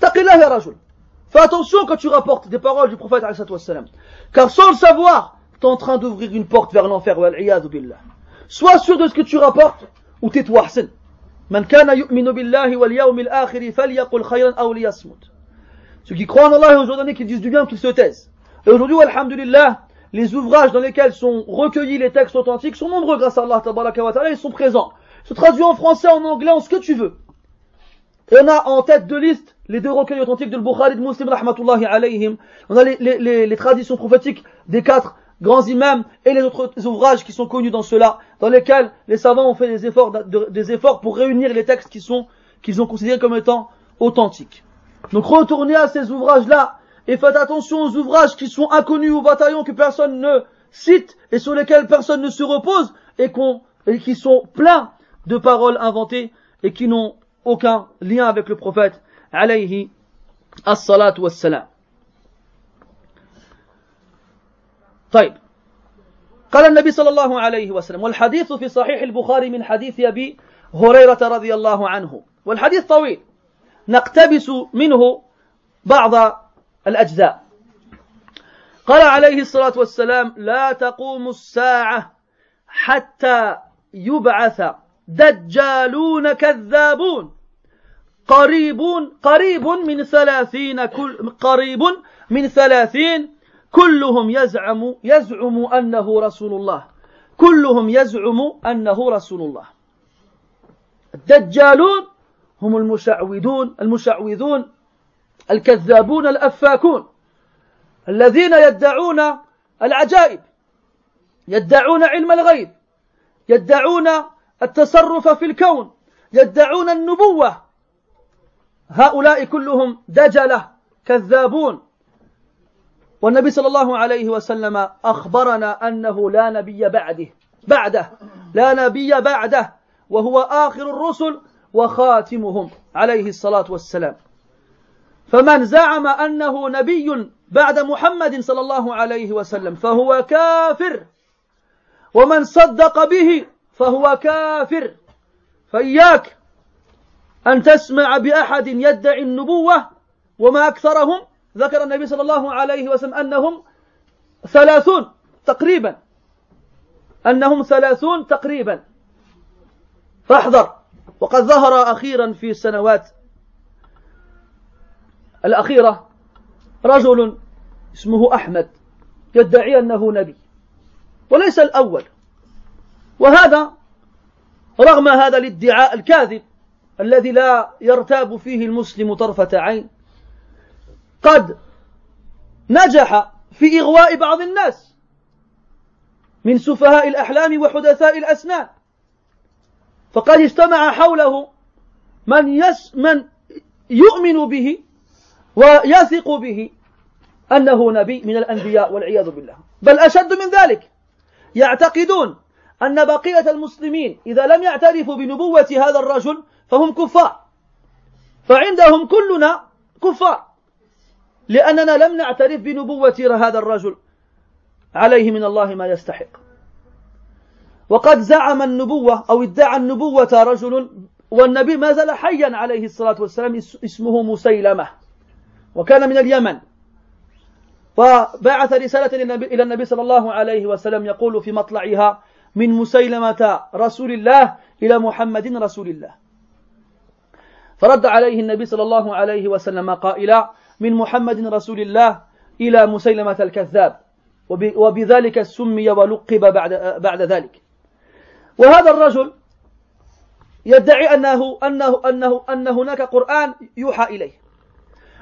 Fais attention quand tu rapportes des paroles du prophète alayhi salatu wassalam. Car sans le savoir, tu es en train d'ouvrir une porte vers l'enfer. Sois sûr de ce que tu rapportes ou tais-toi. Man kana yu'minu billahi wal yawmil akhir falyaqul khayran aw liyasmut. Ceux qui croient en Allah et aux jours derniers, qu'ils disent du bien, qu'ils se taisent. Et aujourd'hui, alhamdulillah, les ouvrages dans lesquels sont recueillis les textes authentiques sont nombreux grâce à Allah tabaraka wa ta'ala, ils sont présents. Ils se traduisent en français, en anglais, en ce que tu veux. Et on a en tête de liste les deux recueils authentiques de Bukhari et de Muslim rahmatullahi alayhim. On a les traditions prophétiques des 4 grands imams et les autres ouvrages qui sont connus dans cela, dans lesquels les savants ont fait des efforts pour réunir les textes qu'ils ont considérés comme étant authentiques. Donc retournez à ces ouvrages-là et faites attention aux ouvrages qui sont inconnus au bataillon, que personne ne cite et sur lesquels personne ne se repose et qui sont pleins de paroles inventées et qui n'ont aucun lien avec le prophète alayhi as-salatu was-salam. طيب قال النبي صلى الله عليه وسلم والحديث في صحيح البخاري من حديث أبي هريرة رضي الله عنه والحديث طويل نقتبس منه بعض الأجزاء. قال عليه الصلاة والسلام لا تقوم الساعة حتى يبعث دجالون كذابون قريب من 30 كلهم يزعم أنه رسول الله كلهم يزعم أنه رسول الله. الدجالون هم المشعوذون الكذابون الأفاكون الذين يدعون العجائب، يدعون علم الغيب، يدعون التصرف في الكون، يدعون النبوة. هؤلاء كلهم دجلة كذابون. والنبي صلى الله عليه وسلم أخبرنا أنه لا نبي بعده لا نبي بعده وهو آخر الرسل وخاتمهم عليه الصلاة والسلام. فمن زعم أنه نبي بعد محمد صلى الله عليه وسلم فهو كافر، ومن صدق به فهو كافر. فإياك أن تسمع بأحد يدعي النبوة وما أكثرهم. ذكر النبي صلى الله عليه وسلم أنهم 30 تقريبا، أنهم 30 تقريبا. فاحذر. وقد ظهر أخيرا في السنوات الأخيرة رجل اسمه أحمد يدعي أنه نبي وليس الأول، وهذا رغم هذا الادعاء الكاذب الذي لا يرتاب فيه المسلم طرفة عين قد نجح في إغواء بعض الناس من سفهاء الأحلام وحدثاء الأسنان، فقد اجتمع حوله من يؤمن به ويثق به أنه نبي من الأنبياء والعياذ بالله. بل أشد من ذلك، يعتقدون أن بقية المسلمين إذا لم يعترفوا بنبوة هذا الرجل فهم كفار، فعندهم كلنا كفار لأننا لم نعترف بنبوة هذا الرجل عليه من الله ما يستحق. وقد زعم النبوة أو ادعى النبوة رجل والنبي ما زال حيا عليه الصلاة والسلام اسمه مسيلمة، وكان من اليمن، وبعث رسالة إلى النبي صلى الله عليه وسلم يقول في مطلعها من مسيلمة رسول الله إلى محمد رسول الله. فرد عليه النبي صلى الله عليه وسلم قائلا من محمد رسول الله إلى مسيلمة الكذاب، وبذلك سمي ولقب بعد ذلك. وهذا الرجل يدعي أن هناك قرآن يوحى إليه،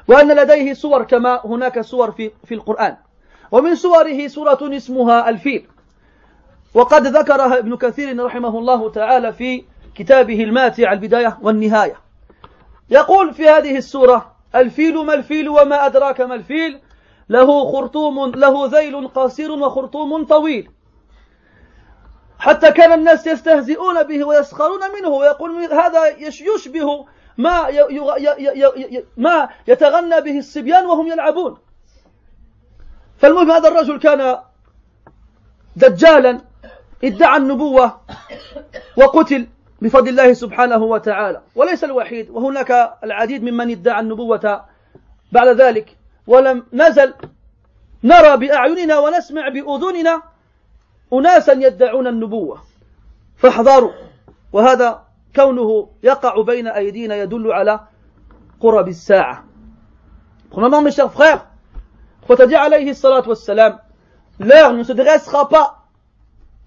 وأن لديه صور كما هناك صور في القرآن، ومن صوره سورة اسمها الفيل. وقد ذكرها ابن كثير رحمه الله تعالى في كتابه الماتع البداية والنهاية. يقول في هذه السورة: الفيل ما الفيل وما أدراك ما الفيل له خرطوم له ذيل قصير وخرطوم طويل. حتى كان الناس يستهزئون به ويسخرون منه ويقولون هذا يشبه ما يتغنى به الصبيان وهم يلعبون. فالمهم هذا الرجل كان دجالا ادعى النبوة وقتل بفضل الله سبحانه وتعالى، وليس الوحيد، وهناك العديد ممن ادعى النبوة بعد ذلك، ولم نزل نرى بأعيننا ونسمع بأذننا أناسا يدعون النبوة، فاحذروا. وهذا كونه يقع بين أيدينا يدل على قرب الساعة. Premièrement, mes chers frères, le prophète dit alayhi salatu wassalam, l'heure ne se dressera pas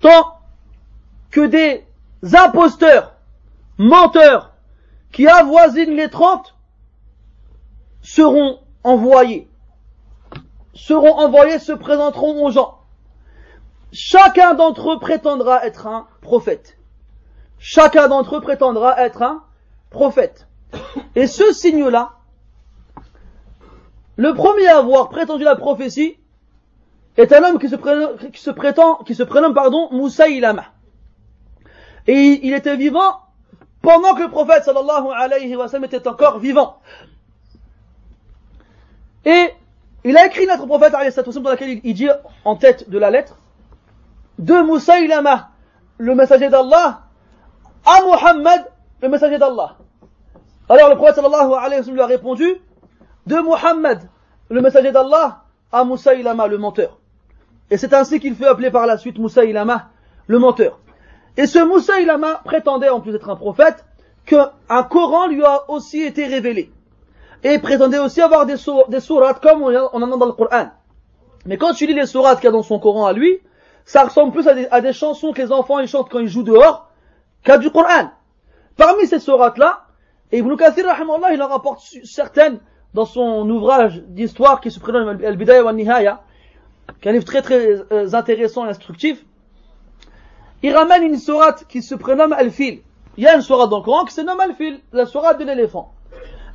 tant que des imposteurs, menteurs, qui avoisinent les 30 seront envoyés, se présenteront aux gens. Chacun d'entre eux prétendra être un prophète. Chacun d'entre eux prétendra être un prophète. Et ce signe-là, le premier à avoir prétendu la prophétie est un homme qui se prénomme Moussaïlama. Et il était vivant pendant que le prophète sallallahu alayhi wa sallam était encore vivant. Et il a écrit une lettre au prophète alayhi wa sallam dans laquelle il dit en tête de la lettre: de Moussaïlama, le messager d'Allah, à Muhammad, le messager d'Allah. Alors le prophète sallallahu alayhi wa sallam lui a répondu: de Muhammad, le messager d'Allah, à Moussaïlama, le menteur. Et c'est ainsi qu'il fut appelé par la suite Moussaïlama, le menteur. Et ce Moussaïlama prétendait, en plus d'être un prophète, qu'un Coran lui a aussi été révélé. Et prétendait aussi avoir des sourates comme on en a dans le Coran. Mais quand tu lis les sourates qu'il y a dans son Coran à lui, ça ressemble plus à des chansons que les enfants ils chantent quand ils jouent dehors qu'à du Coran. Parmi ces sourates-là, Ibn Kathir, rahimahullah, il en rapporte certaines dans son ouvrage d'histoire qui se prénomme Al-Bidaya wa Nihaya, qui est un livre très très intéressant et instructif. Il ramène une sourate qui se prénomme Al-Fil. Il y a une sourate dans le Coran qui se nomme Al-Fil, la sourate de l'éléphant.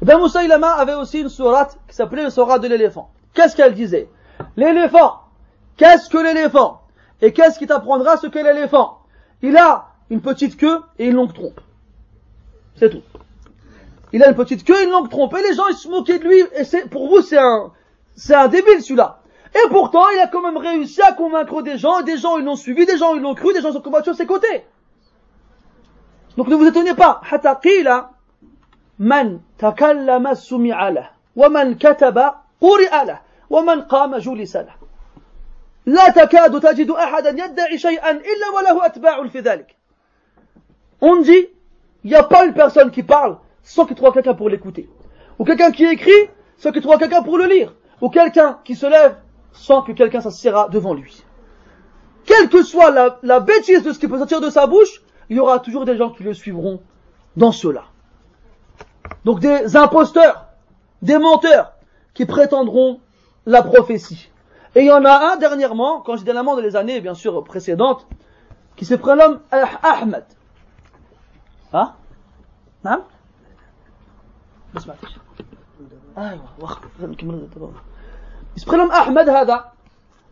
Ben Moussaïlama avait aussi une sourate qui s'appelait la sourate de l'éléphant. Qu'est-ce qu'elle disait? L'éléphant. Qu'est-ce que l'éléphant? Et qu'est-ce qui t'apprendra ce qu'est l'éléphant? Il a une petite queue et une longue trompe. C'est tout. Il a une petite queue et une longue trompe. Et les gens ils se moquaient de lui. Et pour vous c'est un débile celui-là. Et pourtant il a quand même réussi à convaincre des gens. Et des gens ils l'ont suivi, des gens ils l'ont cru, des gens sont combattus à ses côtés. Donc ne vous étonnez pas. Hatta qila man takallama sumi'a lahu wa man kataba quri'a lahu wa man qama julisa lahu. لا تكاد تجد أحدا يدعي شيئا إلا وله أتباع في ذلك. On dit, il n'y a pas une personne qui parle sans qu'il trouve quelqu'un pour l'écouter. Ou quelqu'un qui écrit sans qu'il trouve quelqu'un pour le lire. Ou quelqu'un qui se lève sans que quelqu'un s'assiera devant lui. Quelle que soit la bêtise de ce qui peut sortir de sa bouche, il y aura toujours des gens qui le suivront dans cela. Donc des imposteurs, des menteurs qui prétendront la prophétie. Et il y en a un dernièrement, quand je dis dernièrement dans les années bien sûr précédentes, qui se prénomme Ahmed. Hein? Non? Il se prénomme Ahmed هذا.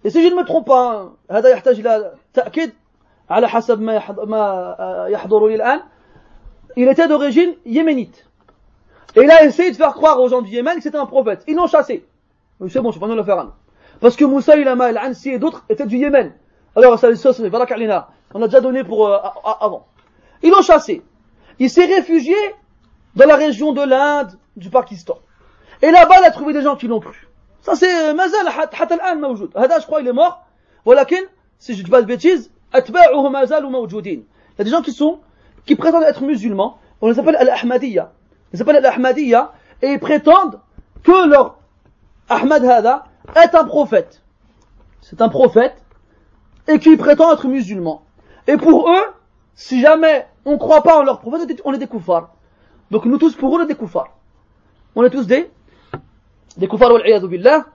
Et si je ne me trompe pas, هذا يحتاج إلى تأكيد على حسب ما يحضر لي الآن. Il était d'origine yéménite. Et il a essayé de faire croire aux gens du Yémen que c'était un prophète. Ils l'ont chassé. C'est bon, je ne vais pas nous le faire un. Parce que Moussaïlama, Al-Ansi et d'autres étaient du Yémen. Alors, ça c'est Barak Alina. On a déjà donné pour avant. Ils l'ont chassé. Il s'est réfugié dans la région de l'Inde, du Pakistan. Et là-bas, il a trouvé des gens qui l'ont cru. Ça c'est Mazal, Hatta al-An mawjoud. Hada, je crois, il est mort. Walakin, si je dis pas de bêtises, Atba'uhu Mazal ou mawjoudin. Il y a des gens qui prétendent être musulmans. On les appelle Al-Ahmadiyya. Ils s'appellent Al-Ahmadiyya. Et ils prétendent que leur Ahmad Hada est un prophète. C'est un prophète et qui prétend être musulman. Et pour eux, si jamais on ne croit pas en leur prophète, on est des koufars. Donc nous tous pour eux, on est des koufars. On est tous des koufars wal iyadhu billah.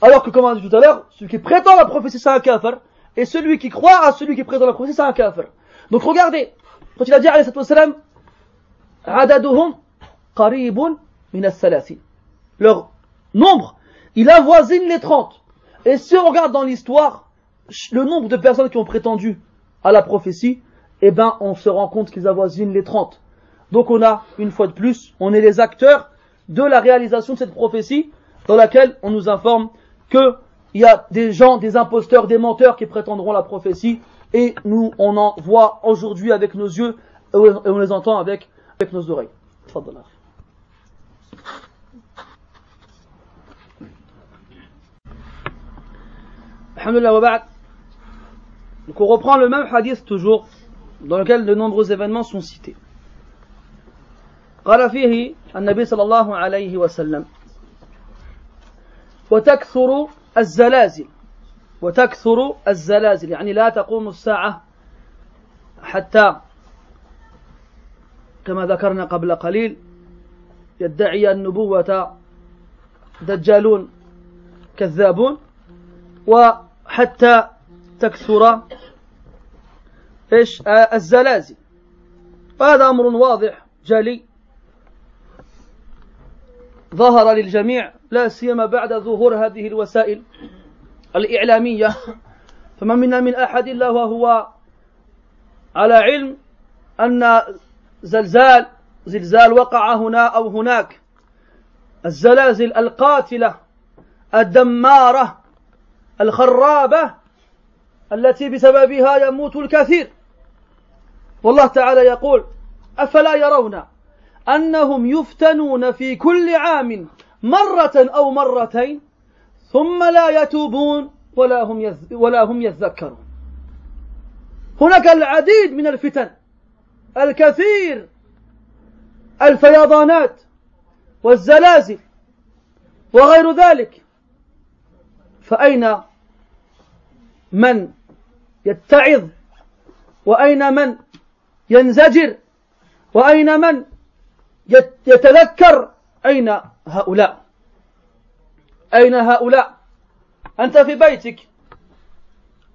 Alors que comme on a dit tout à l'heure, celui qui prétend la prophétie c'est un kafir et celui qui croit à celui qui présente la prophétie, c'est un kafir. Donc regardez, quand il a dit alayhi salatu wassalam, Adaduhum qaribun min as-salasin. Leur nombre, il avoisine les 30. Et si on regarde dans l'histoire, le nombre de personnes qui ont prétendu à la prophétie, eh ben, on se rend compte qu'ils avoisinent les 30. Donc on a, une fois de plus, on est les acteurs de la réalisation de cette prophétie, dans laquelle on nous informe qu'il y a des gens, des imposteurs, des menteurs qui prétendront la prophétie, et nous, on en voit aujourd'hui avec nos yeux, et on les entend avec nos oreilles. Alhamdulillah wa ba'd. Donc on reprend le même hadith toujours, dans lequel de nombreux événements sont cités. قال فيه النبي صلى الله عليه وسلم وتكثر الزلازل يعني لا تقوم الساعة حتى كما ذكرنا قبل قليل يدعي النبوة دجالون كذابون وحتى تكثر الزلازل. هذا أمر واضح جلي ظهر للجميع لا سيما بعد ظهور هذه الوسائل الإعلامية. فما منا من أحد إلا وهو على علم أن زلزال وقع هنا أو هناك، الزلازل القاتلة الدمارة الخرابة التي بسببها يموت الكثير. والله تعالى يقول أفلا يرون أنهم يفتنون في كل عام مرة أو مرتين ثم لا يتوبون ولا هم يذكرون. هناك العديد من الفتن، الكثير، الفيضانات والزلازل وغير ذلك، فأين من يتعظ؟ وأين من ينزجر؟ وأين من يتذكر؟ أين هؤلاء؟ أين هؤلاء؟ أنت في بيتك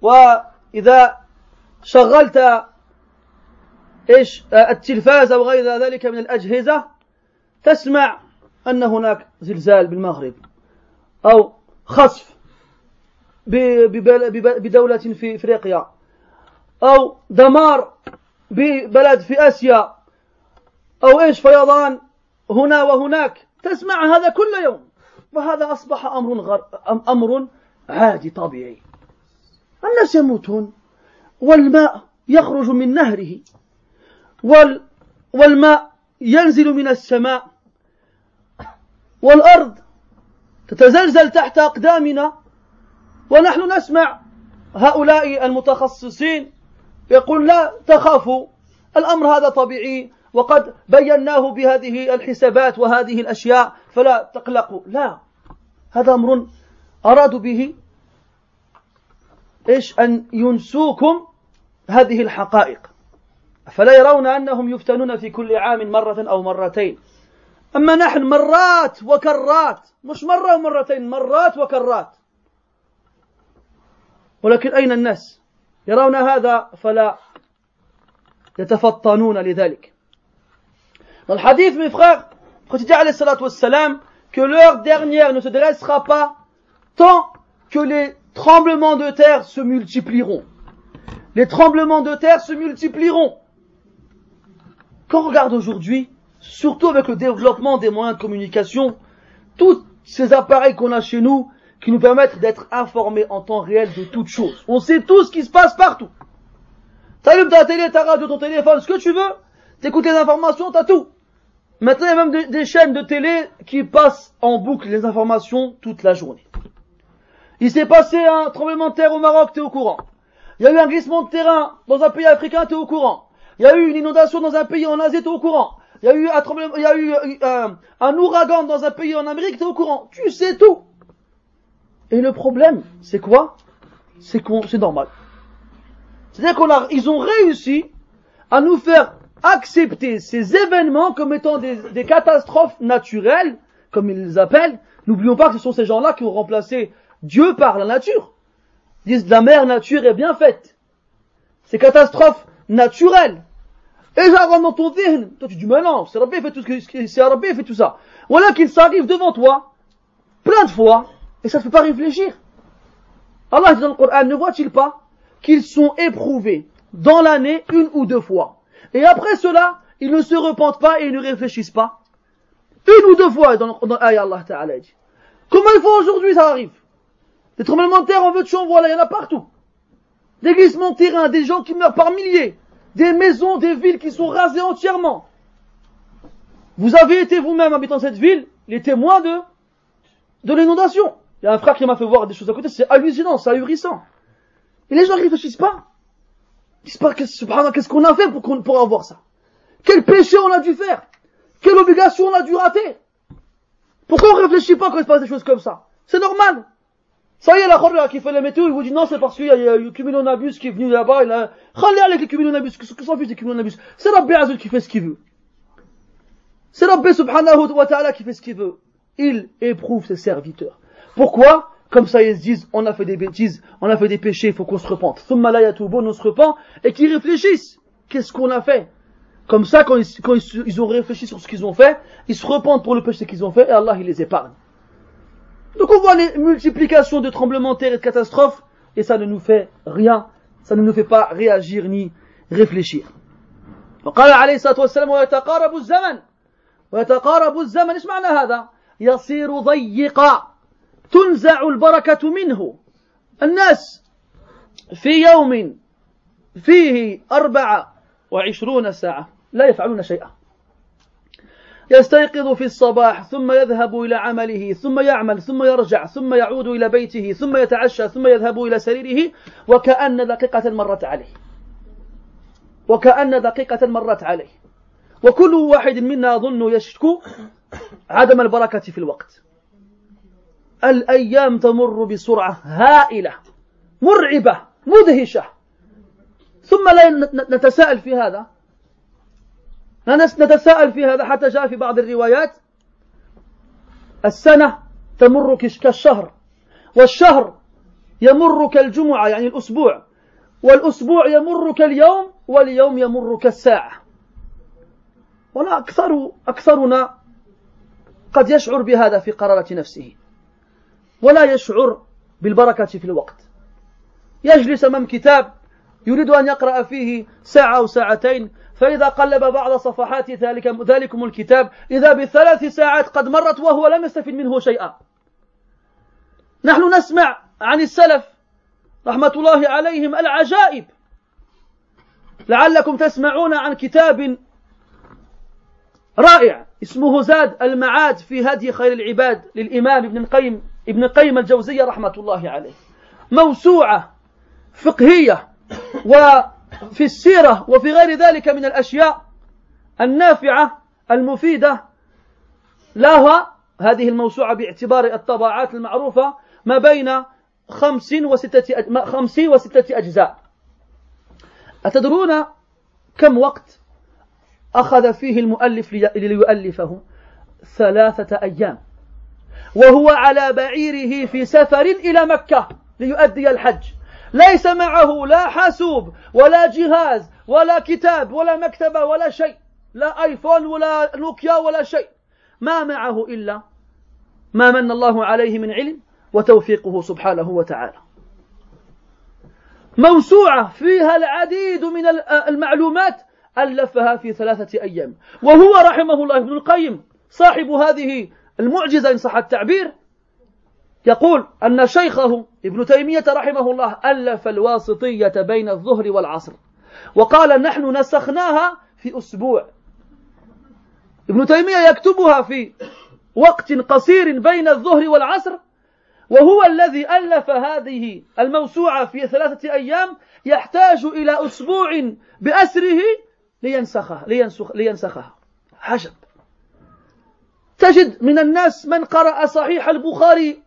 وإذا شغلت التلفاز أو غير ذلك من الأجهزة تسمع أن هناك زلزال بالمغرب أو خسف بدولة في إفريقيا أو دمار ببلد في آسيا أو فيضان هنا وهناك، تسمع هذا كل يوم، وهذا أصبح أمر عادي طبيعي. الناس يموتون والماء يخرج من نهره والماء ينزل من السماء والأرض تتزلزل تحت أقدامنا، ونحن نسمع هؤلاء المتخصصين يقول لا تخافوا، الأمر هذا طبيعي وقد بيناه بهذه الحسابات وهذه الأشياء فلا تقلقوا. لا، هذا أمر أرادوا به أن ينسوكم هذه الحقائق. فلا يرون أنهم يفتنون في كل عام مرة أو مرتين، أما نحن مرات وكرات، مش مرة ومرتين، مرات وكرات. ولكن أين الناس يرون هذا فلا يتفطنون لذلك. Dans le hadith, mes frères, quand il dit alayhi salatu wassalam que l'heure dernière ne se dressera pas tant que les tremblements de terre se multiplieront. Les tremblements de terre se multiplieront. Quand on regarde aujourd'hui, surtout avec le développement des moyens de communication, tous ces appareils qu'on a chez nous qui nous permettent d'être informés en temps réel de toutes choses. On sait tout ce qui se passe partout. T'allumes ta télé, ta radio, ton téléphone, ce que tu veux, t'écoutes les informations, t'as tout. Maintenant, il y a même des chaînes de télé qui passent en boucle les informations toute la journée. Il s'est passé un tremblement de terre au Maroc, t'es au courant. Il y a eu un glissement de terrain dans un pays africain, t'es au courant. Il y a eu une inondation dans un pays en Asie, t'es au courant. Il y a eu un ouragan dans un pays en Amérique, t'es au courant. Tu sais tout. Et le problème, c'est quoi? C'est normal. C'est-à-dire ils ont réussi à nous faire accepter ces événements comme étant des catastrophes naturelles, comme ils les appellent. N'oublions pas que ce sont ces gens-là qui ont remplacé Dieu par la nature. disent la mère nature est bien faite. C'est catastrophe naturelle. Et ça rentre dans ton dhihn. Toi tu dis mais non, c'est Rabbi fait tout c'est Rabbi fait tout ça. Voilà qu'il s'arrive devant toi plein de fois et ça ne te fait pas réfléchir. Allah dit dans le Coran, ne voit-il pas qu'ils sont éprouvés dans l'année 1 ou 2 fois. Et après cela, ils ne se repentent pas et ils ne réfléchissent pas. 1 ou 2 fois dans l'ayah Allah Ta'ala dit. Comment il faut aujourd'hui ça arrive? Des tremblements de terre en veux-tu en voilà, il y en a partout. Des glissements de terrain, des gens qui meurent par milliers, des maisons, des villes qui sont rasées entièrement. Vous avez été vous-même habitant cette ville, les témoins de l'inondation. Il y a un frère qui m'a fait voir des choses à côté, c'est hallucinant, c'est ahurissant. Et les gens ne réfléchissent pas. Ils disent pas, qu'est-ce qu'on a fait pour avoir ça? Quel péché on a dû faire? Quelle obligation on a dû rater? Pourquoi on ne réfléchit pas quand il se passe des choses comme ça? C'est normal. Ça y est, la khorra qui fait la météo, il vous dit non, c'est parce qu'il y a le cumulonimbus qui est venu là-bas, il a, khalé avec le cumulonimbus, qu'est-ce que s'en fiche des cumulonimbus? C'est Rabbi Azul qui fait ce qu'il veut. C'est Rabbi subhanahu wa ta'ala qui fait ce qu'il veut. Il éprouve ses serviteurs. Pourquoi? Comme ça, ils se disent, on a fait des bêtises, on a fait des péchés, il faut qu'on se repente. Thumma la yatubun, on se repent, et qu'ils réfléchissent. Qu'est-ce qu'on a fait? Comme ça, quand ils ont réfléchi sur ce qu'ils ont fait, ils se repentent pour le péché qu'ils ont fait, et Allah, il les épargne. Donc on voit les multiplications de tremblements de terre et de catastrophes, et ça ne nous fait rien, ça ne nous fait pas réagir ni réfléchir. وقال عليه الصلاة والسلام ويتقارب الزمن إيش معنى هذا؟ يصير ضيقا تنزع البركة منه. الناس في يوم فيه 24 ساعة لا يفعلون شيئا. يستيقظ في الصباح ثم يذهب إلى عمله ثم يعمل ثم يرجع ثم يعود إلى بيته ثم يتعشى ثم يذهب إلى سريره وكأن دقيقة مرت عليه. وكأن دقيقة مرت عليه. وكل واحد منا أظن يشكو عدم البركة في الوقت. الأيام تمر بسرعة هائلة مرعبة مدهشة. ثم لا نتساءل في هذا نتساءل في هذا حتى جاء في بعض الروايات السنة تمر كالشهر والشهر يمر كالجمعة يعني الأسبوع والأسبوع يمر كاليوم واليوم يمر كالساعة. ولا أكثرنا قد يشعر بهذا في قرارة نفسه ولا يشعر بالبركة في الوقت. يجلس أمام كتاب يريد أن يقرأ فيه ساعة أو ساعتين فإذا قلب بعض صفحات ذلكم الكتاب إذا ب3 ساعات قد مرت وهو لم يستفد منه شيئا. نحن نسمع عن السلف رحمة الله عليهم العجائب. لعلكم تسمعون عن كتاب رائع اسمه زاد المعاد في هدي خير العباد للإمام ابن قيم الجوزية رحمة الله عليه. موسوعة فقهية وفي السيرة وفي غير ذلك من الأشياء النافعة المفيدة لها. هذه الموسوعة باعتبار الطباعات المعروفة ما بين 5 و6 أجزاء. أتدرون كم وقت أخذ فيه المؤلف ليؤلفه؟ 3 أيام وهو على بعيره في سفر إلى مكة ليؤدي الحج. ليس معه لا حاسوب ولا جهاز ولا كتاب ولا مكتبة ولا شيء، لا آيفون ولا نوكيا ولا شيء. ما معه إلا ما من الله عليه من علم وتوفيقه سبحانه وتعالى. موسوعة فيها العديد من المعلومات ألفها في 3 أيام. وهو رحمه الله ابن القيم صاحب هذه المعجزة إن صح التعبير يقول أن شيخه ابن تيمية رحمه الله ألف الواسطية بين الظهر والعصر وقال نحن نسخناها في أسبوع. ابن تيمية يكتبها في وقت قصير بين الظهر والعصر وهو الذي ألف هذه الموسوعة في 3 أيام يحتاج إلى أسبوع بأسره لينسخها. عجب. تجد من الناس من قرأ صحيح البخاري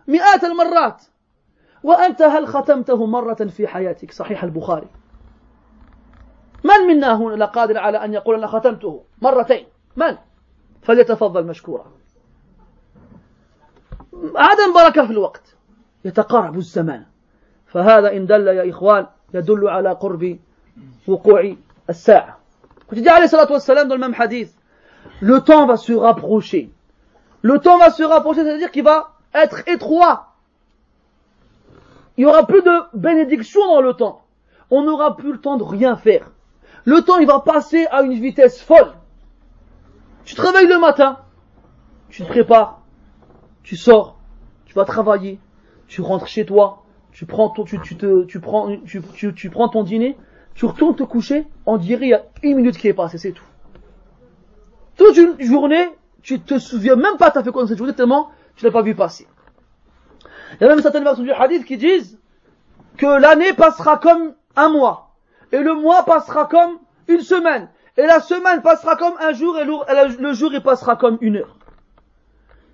مئات المرات وأنت هل ختمته مرة في حياتك صحيح البخاري؟ من منا هنا لقادر على أن يقول أنا ختمته 2 من؟ فليتفضل مشكورا. عدم بركة في الوقت. يتقارب الزمان فهذا إن دل يا إخوان يدل على قرب وقوع الساعة. Quand il dit alayhi salatu wassalam dans le même hadith, le temps va se rapprocher. Le temps va se rapprocher, c'est-à-dire qu'il va être étroit. Il n'y aura plus de bénédiction dans le temps. On n'aura plus le temps de rien faire. Le temps, il va passer à une vitesse folle. Tu te réveilles le matin, tu te prépares, tu sors, tu vas travailler, tu rentres chez toi, tu prends ton dîner, tu retournes te coucher, on dirait il y a 1 minute qui est passée, c'est tout. Toute une journée, tu te souviens même pas t'as fait quoi dans cette journée tellement tu l'as pas vu passer. Il y a même certaines versions du hadith qui disent que l'année passera comme un mois, et le mois passera comme une semaine, et la semaine passera comme un jour, et le jour il passera comme 1 heure.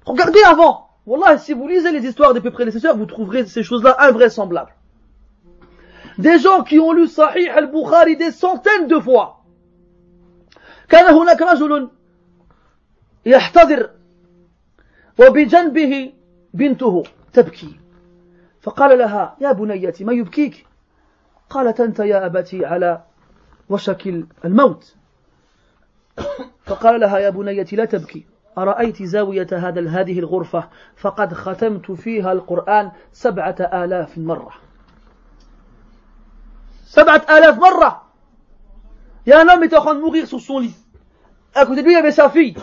Regardez avant. Wallah, si vous lisez les histoires des prédécesseurs, vous trouverez ces choses-là invraisemblables. Des gens qui ont lu Sahih al-Bukhari des centaines de fois. كان هناك رجل يحتضر وبجنبه بنته تبكي فقال لها يا بنيتي ما يبكيك قالت أنت يا أبتي على وشك الموت فقال لها يا بنيتي لا تبكي أرأيت زاوية هذه الغرفة فقد ختمت فيها القرآن 7000 مرة 7000 مرة. Il y a un homme qui était en train de mourir sur son lit. À côté de lui, il y avait sa fille.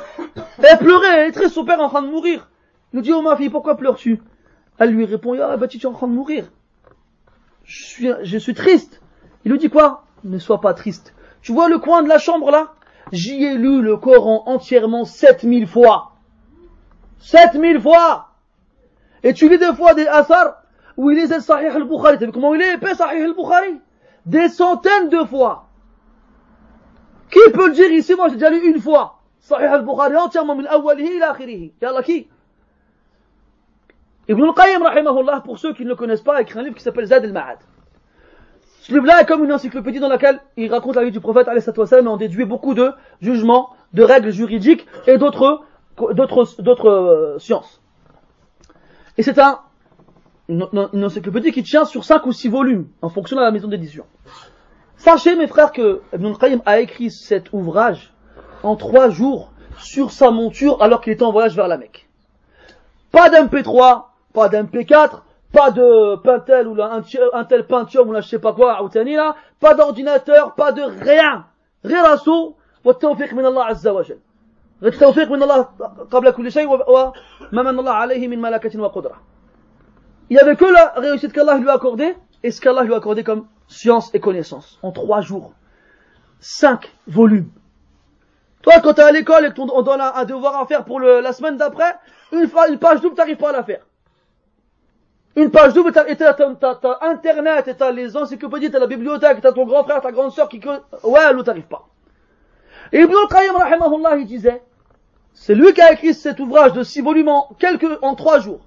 Elle pleurait, elle est triste, son père est en train de mourir. Il lui dit, oh ma fille, pourquoi pleures-tu? Elle lui répond, ah bah tu es en train de mourir. Je suis triste. Il lui dit quoi? Ne sois pas triste. Tu vois le coin de la chambre là? J'y ai lu le Coran entièrement 7000 fois. 7000 fois. Et tu lis des fois des athars où il lisait Sahih al-Bukhari. T'as vu comment il est épais Sahih al-Bukhari? Des centaines de fois. Qui peut le dire ici? Moi j'ai déjà lu une fois Sahih al-Bukhari entièrement min awwalihi ila akhirihi. Yallah, qui? Ibn al-Qayyim rahimahullah, pour ceux qui ne le connaissent pas, a écrit un livre qui s'appelle Zad al-Ma'ad. Ce livre-là est comme une encyclopédie dans laquelle il raconte la vie du prophète alayhi salatu wassalam, et on déduit beaucoup de jugements, de règles juridiques et d'autres sciences. Et c'est une encyclopédie qui tient sur 5 ou 6 volumes en fonction de la maison d'édition. Sachez mes frères que Ibn al-Qayyim a écrit cet ouvrage en 3 jours sur sa monture alors qu'il était en voyage vers la Mecque. Pas d'MP3, pas d'MP4, pas de Pentel ou un tel Pentium ou là je sais pas quoi, là, pas d'ordinateur, pas de rien. Rirasso, wa tawfiq min Allah azza wa jal. التوفيق من الله قبل كل شيء وما من الله عليه من ملكة وقدرة. Il y avait que la réussite qu'Allah lui a accordée et ce qu'Allah lui a accordé comme science et connaissance en 3 jours. 5 volumes. Toi quand tu es à l'école et qu'on donne un devoir à faire pour la semaine d'après, une page double t'arrives pas à la faire. Une page double, t'as internet, et t'as les encyclopédies, t'as la bibliothèque, t'as ton grand frère, ta grande sœur ouais, l'autre t'arrive pas. Et Ibn al-Qayyim rahimahullah, il disait, c'est lui qui a écrit cet ouvrage de 6 volumes en 3 jours.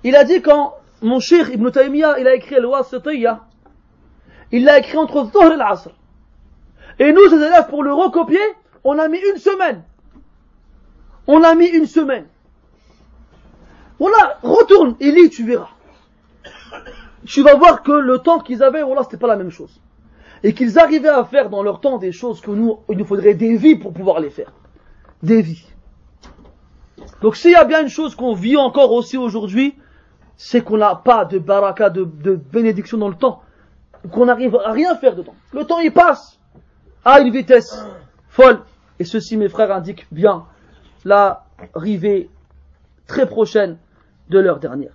Il a dit quand mon cheikh Ibn Taymiyyah, il a écrit Al-Wasitiyya, il l'a écrit entre Dhuhr et l'Asr. Et nous, ses élèves, pour le recopier, on a mis 1 semaine. On a mis 1 semaine. Voilà, retourne et lis, tu verras. Tu vas voir que le temps qu'ils avaient, voilà, c'était pas la même chose. Et qu'ils arrivaient à faire dans leur temps des choses que nous, il nous faudrait des vies pour pouvoir les faire. Des vies. Donc s'il y a bien une chose qu'on vit encore aussi aujourd'hui, c'est qu'on n'a pas de baraka, de bénédiction dans le temps. Qu'on n'arrive à rien faire dedans. Le temps il passe à une vitesse folle. Et ceci, mes frères, indique bien l'arrivée très prochaine de l'heure dernière.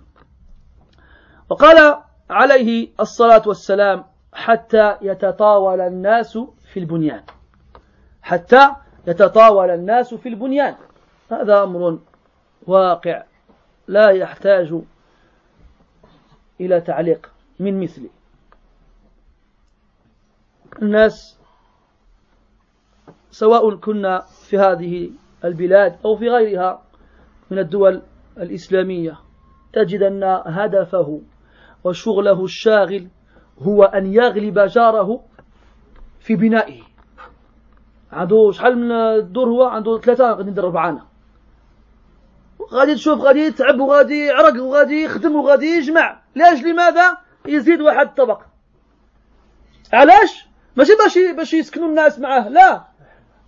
وقال عليه الصلاة والسلام حتى يتطاول الناس في البنيان حتى يتطاول الناس في البنيان. هذا أمر واقع لا يحتاج إلى تعليق من مثله. الناس سواء كنا في هذه البلاد أو في غيرها من الدول الإسلامية تجد أن هدفه وشغله الشاغل هو أن يغلب جاره في بنائه. عنده شحال من الدور؟ هو عنده 3 غادي ندير 4. غادي تشوف غادي يتعب وغادي يعرق وغادي يخدم وغادي يجمع لأجل ماذا؟ يزيد واحد طبق. علاش؟ ماشي باش يسكنوا الناس معاه، لا،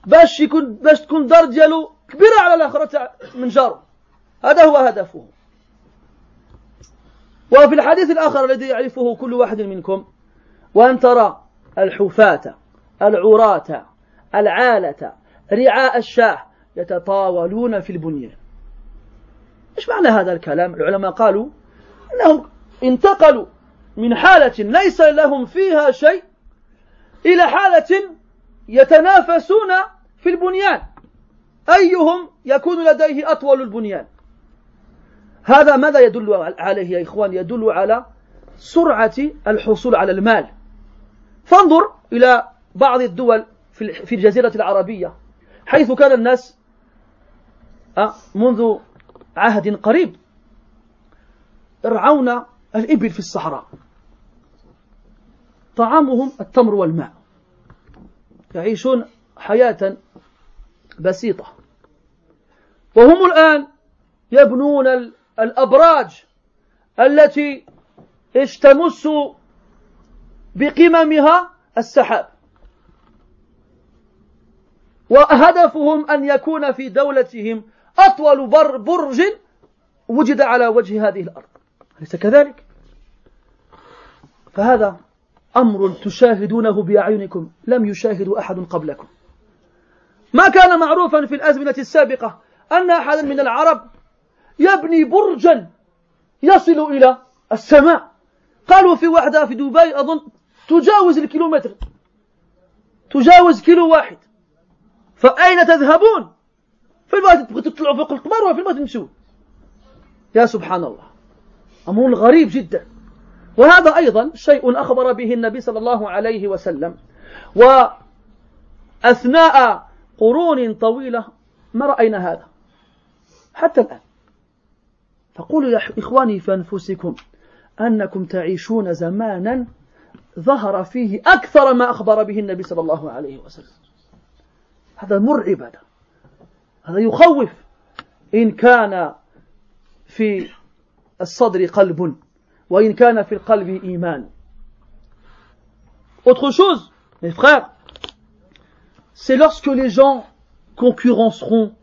باش تكون الدار ديالو كبيرة على الآخرة تاع من جاره. هذا هو هدفه. وفي الحديث الآخر الذي يعرفه كل واحد منكم: وأن ترى الحفاة العراة العالة رعاء الشاة يتطاولون في البنيان. إيش معنى هذا الكلام؟ العلماء قالوا أنهم انتقلوا من حالة ليس لهم فيها شيء إلى حالة يتنافسون في البنيان، أيهم يكون لديه أطول البنيان. هذا ماذا يدل عليه يا إخوان؟ يدل على سرعة الحصول على المال. فانظر إلى بعض الدول في الجزيرة العربية، حيث كان الناس منذ عهد قريب يرعون الإبل في الصحراء، طعامهم التمر والماء، يعيشون حياة بسيطة. وهم الآن يبنون الأبراج التي تمس بقممها السحاب، وهدفهم أن يكون في دولتهم أطول برج وجد على وجه هذه الأرض، أليس كذلك؟ فهذا أمر تشاهدونه بأعينكم لم يشاهد أحد قبلكم. ما كان معروفا في الأزمنة السابقة أن أحدا من العرب يبني برجا يصل إلى السماء. قالوا في وحدة في دبي أظن تجاوز الكيلومتر، تجاوز كيلو واحد. فأين تذهبون؟ في الوقت تبغوا تطلعوا فوق القمر وفي الوقت تمشوا. يا سبحان الله، أمر غريب جدا. وهذا أيضا شيء أخبر به النبي صلى الله عليه وسلم، وأثناء قرون طويلة ما رأينا هذا حتى الآن. فقولوا يا إخواني في أنفسكم أنكم تعيشون زمانا ظهر فيه أكثر ما أخبر به النبي صلى الله عليه وسلم. هذا مرعب، هذا يخوف. إن كان في الصدر قلب وإن كان في القلب إيمان. Autre chose, mes frères, c'est lorsque les gens concurrenceront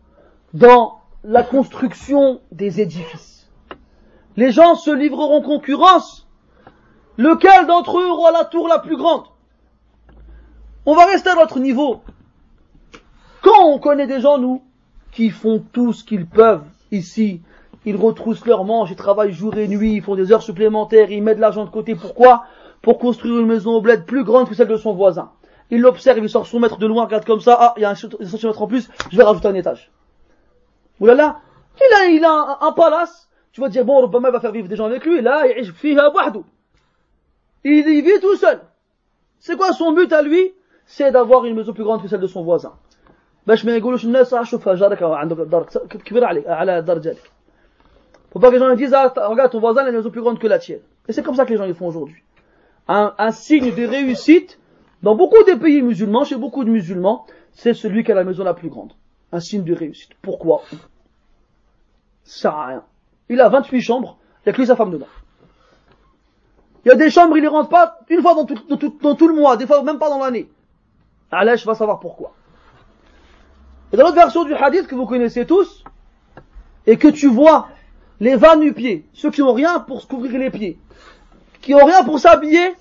dans la construction des édifices. Les gens se livreront concurrence. Lequel d'entre eux aura la tour la plus grande? On va rester à notre niveau. Quand on connaît des gens, nous, qui font tout ce qu'ils peuvent ici, ils retroussent leurs manches, ils travaillent jour et nuit, ils font des heures supplémentaires, ils mettent de l'argent de côté. Pourquoi? Pour construire une maison au bled plus grande que celle de son voisin. Il l'observe, il sort son mètre de loin, regarde comme ça, ah, il y a un centimètre en plus, je vais rajouter un étage. Oulala, il a un palace, tu vas dire, bon, Obama va faire vivre des gens avec lui, là, il y vit tout seul. C'est quoi son but à lui? C'est d'avoir une maison plus grande que celle de son voisin. باش ما يقولوش الناس شوف جارك عنده دار كبيرة عليك على دار جارك. Faut pas que les gens disent, ah, regarde ton voisin, il a une maison plus grande que la tienne. Et c'est comme ça que les gens le font aujourd'hui. Un signe de réussite, dans beaucoup des pays musulmans, chez beaucoup de musulmans, c'est celui qui a la maison la plus grande. Un signe de réussite. Pourquoi? Ça sert à rien. Il a 28 chambres, il n'y a que lui et sa femme dedans. Il y a des chambres, il ne rentre pas une fois dans tout le mois, des fois même pas dans l'année. Allah, je vais savoir pourquoi. Et dans l'autre version du hadith que vous connaissez tous, et que tu vois les va nu-pieds, ceux qui n'ont rien pour se couvrir les pieds, qui n'ont rien pour s'habiller,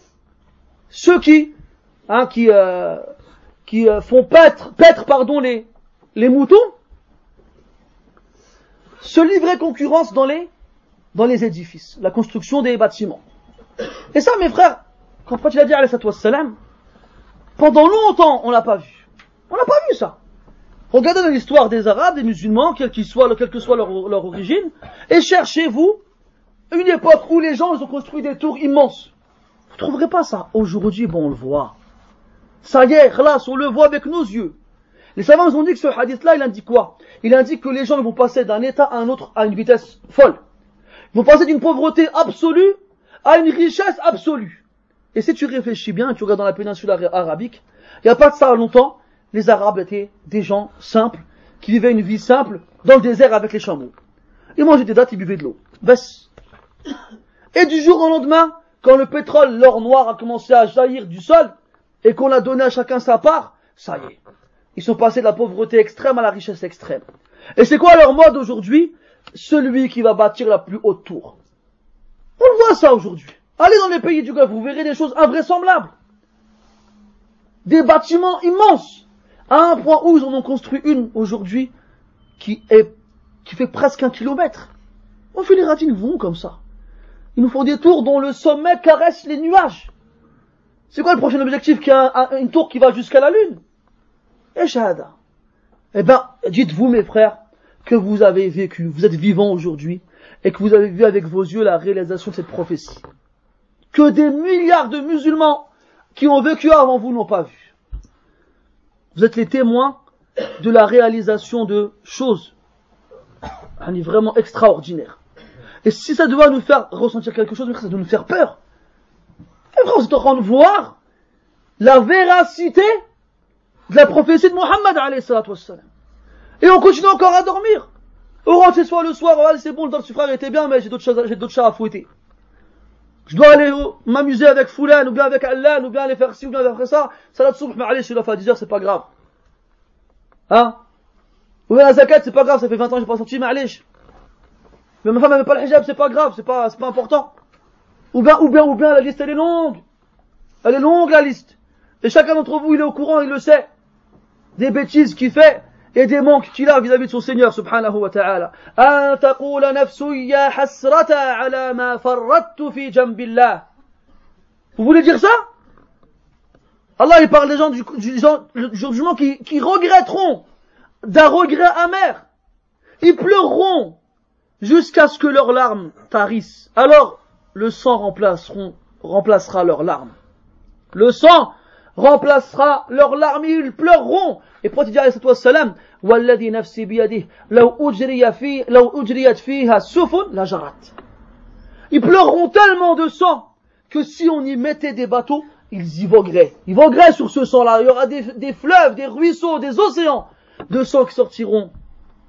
ceux qui font paître les moutons, se livrer concurrence dans les édifices, la construction des bâtiments. Et ça, mes frères, quand il a dit alayhi wassalam, pendant longtemps, on l'a pas vu. On n'a pas vu ça. Regardez dans l'histoire des Arabes, des musulmans, quelle que soit leur origine, et cherchez-vous une époque où les gens ils ont construit des tours immenses. Vous ne trouverez pas ça. Aujourd'hui, bon, on le voit. Ça y est, khlas, on le voit avec nos yeux. Les savants ont dit que ce hadith-là, il indique quoi? Il indique que les gens vont passer d'un état à un autre à une vitesse folle. Ils vont passer d'une pauvreté absolue à une richesse absolue. Et si tu réfléchis bien, tu regardes dans la péninsule arabique, il n'y a pas de ça longtemps, les Arabes étaient des gens simples, qui vivaient une vie simple, dans le désert avec les chameaux. Ils mangeaient des dattes, ils buvaient de l'eau. Bess. Et du jour au lendemain, quand le pétrole, l'or noir a commencé à jaillir du sol, et qu'on a donné à chacun sa part, ça y est. Ils sont passés de la pauvreté extrême à la richesse extrême. Et c'est quoi leur mode aujourd'hui? Celui qui va bâtir la plus haute tour. On le voit ça aujourd'hui. Allez dans les pays du Golfe, vous verrez des choses invraisemblables. Des bâtiments immenses. À un point où ils en ont construit une aujourd'hui qui fait presque 1 kilomètre. On fait les ratines vont comme ça. Ils nous font des tours dont le sommet caresse les nuages. C'est quoi le prochain objectif? Qu'il y a une tour qui va jusqu'à la lune? Et shahada. Eh ben, dites-vous mes frères, que vous avez vécu, vous êtes vivants aujourd'hui, et que vous avez vu avec vos yeux la réalisation de cette prophétie. Que des milliards de musulmans qui ont vécu avant vous n'ont pas vu. Vous êtes les témoins de la réalisation de choses vraiment extraordinaires. Et si ça doit nous faire ressentir quelque chose, ça doit nous faire peur. Et vraiment, vous êtes en train de voir la véracité de la prophétie de Mohammed alayhi salatu wassalam. Et on continue encore à dormir. On rentre chez soi le soir, oh, c'est bon, le temps de frère était bien, mais j'ai d'autres chats à fouetter. Je dois aller m'amuser avec Foulan, ou bien avec Allah, ou bien aller faire ci, ou bien aller faire ça. Salat soubh, mais allez, je suis là à 10 heures, c'est pas grave. Hein? Ou bien la zakat, c'est pas grave, ça fait 20 ans que j'ai pas sorti, mais allez. Mais ma femme n'avait pas le hijab, c'est pas grave, c'est pas important. Ou bien, la liste, elle est longue. Elle est longue, la liste. Et chacun d'entre vous, il est au courant, il le sait. Des bêtises qu'il fait, et des manques qu'il a vis-à-vis de son Seigneur, subhanahu wa ta'ala. An taqula nafsu ya hasrata ala ma farrattu fi jambillah. Vous voulez dire ça? Allah, il parle des gens du jugement qui regretteront d'un regret amer. Ils pleureront jusqu'à ce que leurs larmes tarissent. Alors, le sang remplacera leurs larmes. Le sang remplacera leurs larmes, ils pleureront. Et prophète dit alayhi salam, walladhi nafsi biyadih, law ujriyat fiha sufun la jarat. Ils pleureront tellement de sang que si on y mettait des bateaux, ils y vogueraient. Ils vogueraient sur ce sang-là. Il y aura des fleuves, des ruisseaux, des océans de sang qui sortiront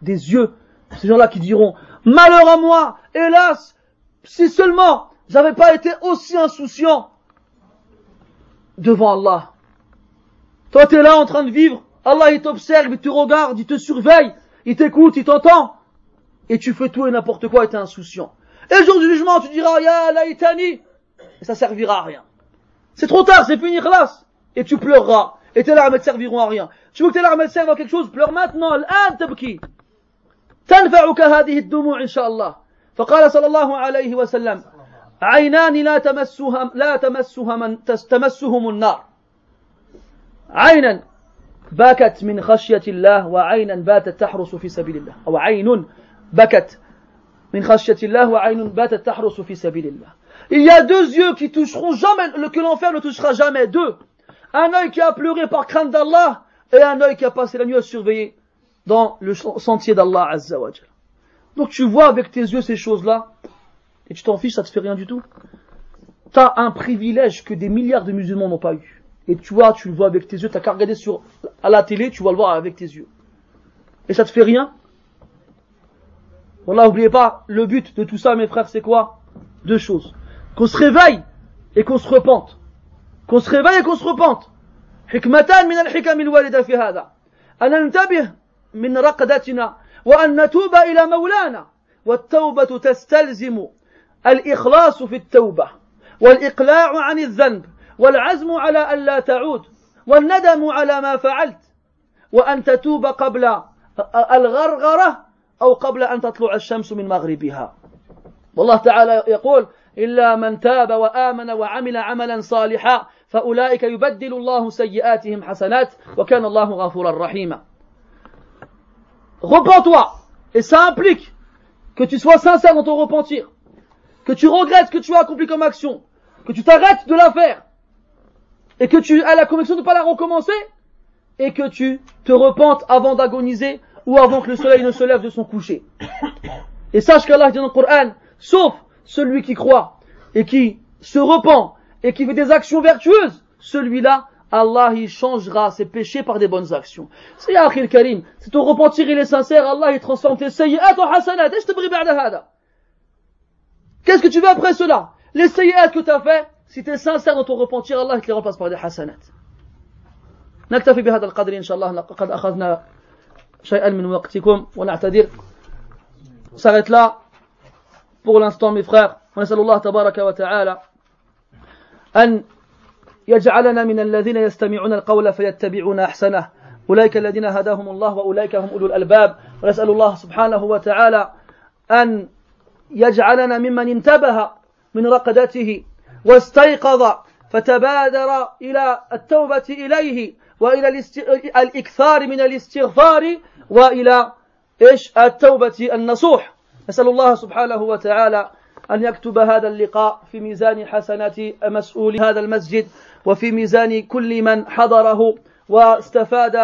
des yeux. Ces gens-là qui diront, malheur à moi, hélas, si seulement j'avais pas été aussi insouciant devant Allah. Toi, t'es là en train de vivre. Allah, il t'observe, il te regarde, il te surveille, il t'écoute, il t'entend. Et tu fais tout et n'importe quoi et t'es insouciant. Et le jour du jugement, tu diras, ya laïtani. Et ça servira à rien. C'est trop tard, c'est fini, khlas. Et tu pleureras. Et tes larmes ne te serviront à rien. Tu veux que tes larmes te servent à quelque chose? Pleure maintenant. Al-an tabki. تنفعك هذه الدموع إن شاء الله. فقال صلى الله عليه وسلم عينان لا تمسهم النار. عينا بكت من خشية الله وعينا باتت تحرس في سبيل الله. أو عين بكت من خشية الله وعين باتت تحرس في سبيل الله. Il y a deux yeux qui toucheront jamais, que l'enfer ne touchera jamais. Deux. Un œil qui a pleuré par crainte d'Allah et un œil qui a passé la nuit à surveiller dans le sentier d'Allah Azza wa Jal. Donc tu vois avec tes yeux ces choses-là et tu t'en fiches, ça te fait rien du tout. Tu as un privilège que des milliards de musulmans n'ont pas eu. Et tu vois, tu le vois avec tes yeux, tu n'as qu'à regarder à la télé, tu vas le voir avec tes yeux. Et ça te fait rien? Wallah, n'oubliez pas, le but de tout ça, mes frères, c'est quoi? Deux choses. Qu'on se réveille et qu'on se repente. Qu'on se réveille et qu'on se repente. حكمتان من الحكم الواردة في هذا. أن ننتبه من رقدتنا وأن نتوب إلى مولانا. والتوبة تستلزم الإخلاص في التوبة والإقلاع عن الذنب والعزم على ألا تعود والندم على ما فعلت وأن تتوب قبل الغرغرة أو قبل أن تطلع الشمس من مغربها. والله تعالى يقول إلا من تاب وآمن وعمل عملا صالحا فأولئك يبدل الله سيئاتهم حسنات وكان الله غفورا رحيما. Repens-toi, et ça implique que tu sois sincère dans ton repentir, que tu regrettes ce que tu as accompli comme action, que tu t'arrêtes de la faire, et que tu as la conviction de ne pas la recommencer, et que tu te repentes avant d'agoniser ou avant que le soleil ne se lève de son coucher. Et sache qu'Allah dit dans le Coran, sauf celui qui croit et qui se repent et qui fait des actions vertueuses, celui-là, Allah il changera ses péchés par des bonnes actions. C'est ya akhil karim, si ton repentir il est sincère, Allah il transforme tes sayyi'at en hasanat. Qu'est-ce que tu veux après cela? Les sayyi'at que tu as fait, si tu es sincère dans ton repentir, Allah te les remplace par des hasanat. نكتفي بهذا القدر إن شاء الله لقد أخذنا شيئا من وقتكم ونعتذر. On s'arrête là pour l'instant mes frères. ونسأل الله تبارك وتعالى أن يجعلنا من الذين يستمعون القول فيتبعون أحسنه أولئك الذين هداهم الله وأولئك هم أولو الألباب. ونسأل الله سبحانه وتعالى أن يجعلنا ممن انتبه من رقدته واستيقظ فتبادر إلى التوبة إليه وإلى الإكثار من الاستغفار وإلى التوبة النصوح. نسأل الله سبحانه وتعالى أن يكتب هذا اللقاء في ميزان حسنات مسؤولي هذا المسجد وفي ميزان كل من حضره واستفاد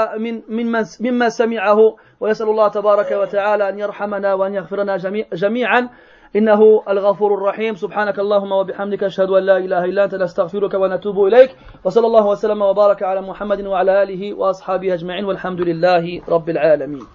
مما سمعه. ويسأل الله تبارك وتعالى أن يرحمنا وأن يغفرنا جميعا إنه الغفور الرحيم. سبحانك اللهم وبحمدك أشهد أن لا إله إلا أنت نستغفرك ونتوب إليك. وصلى الله وسلم وبارك على محمد وعلى آله وأصحابه أجمعين والحمد لله رب العالمين.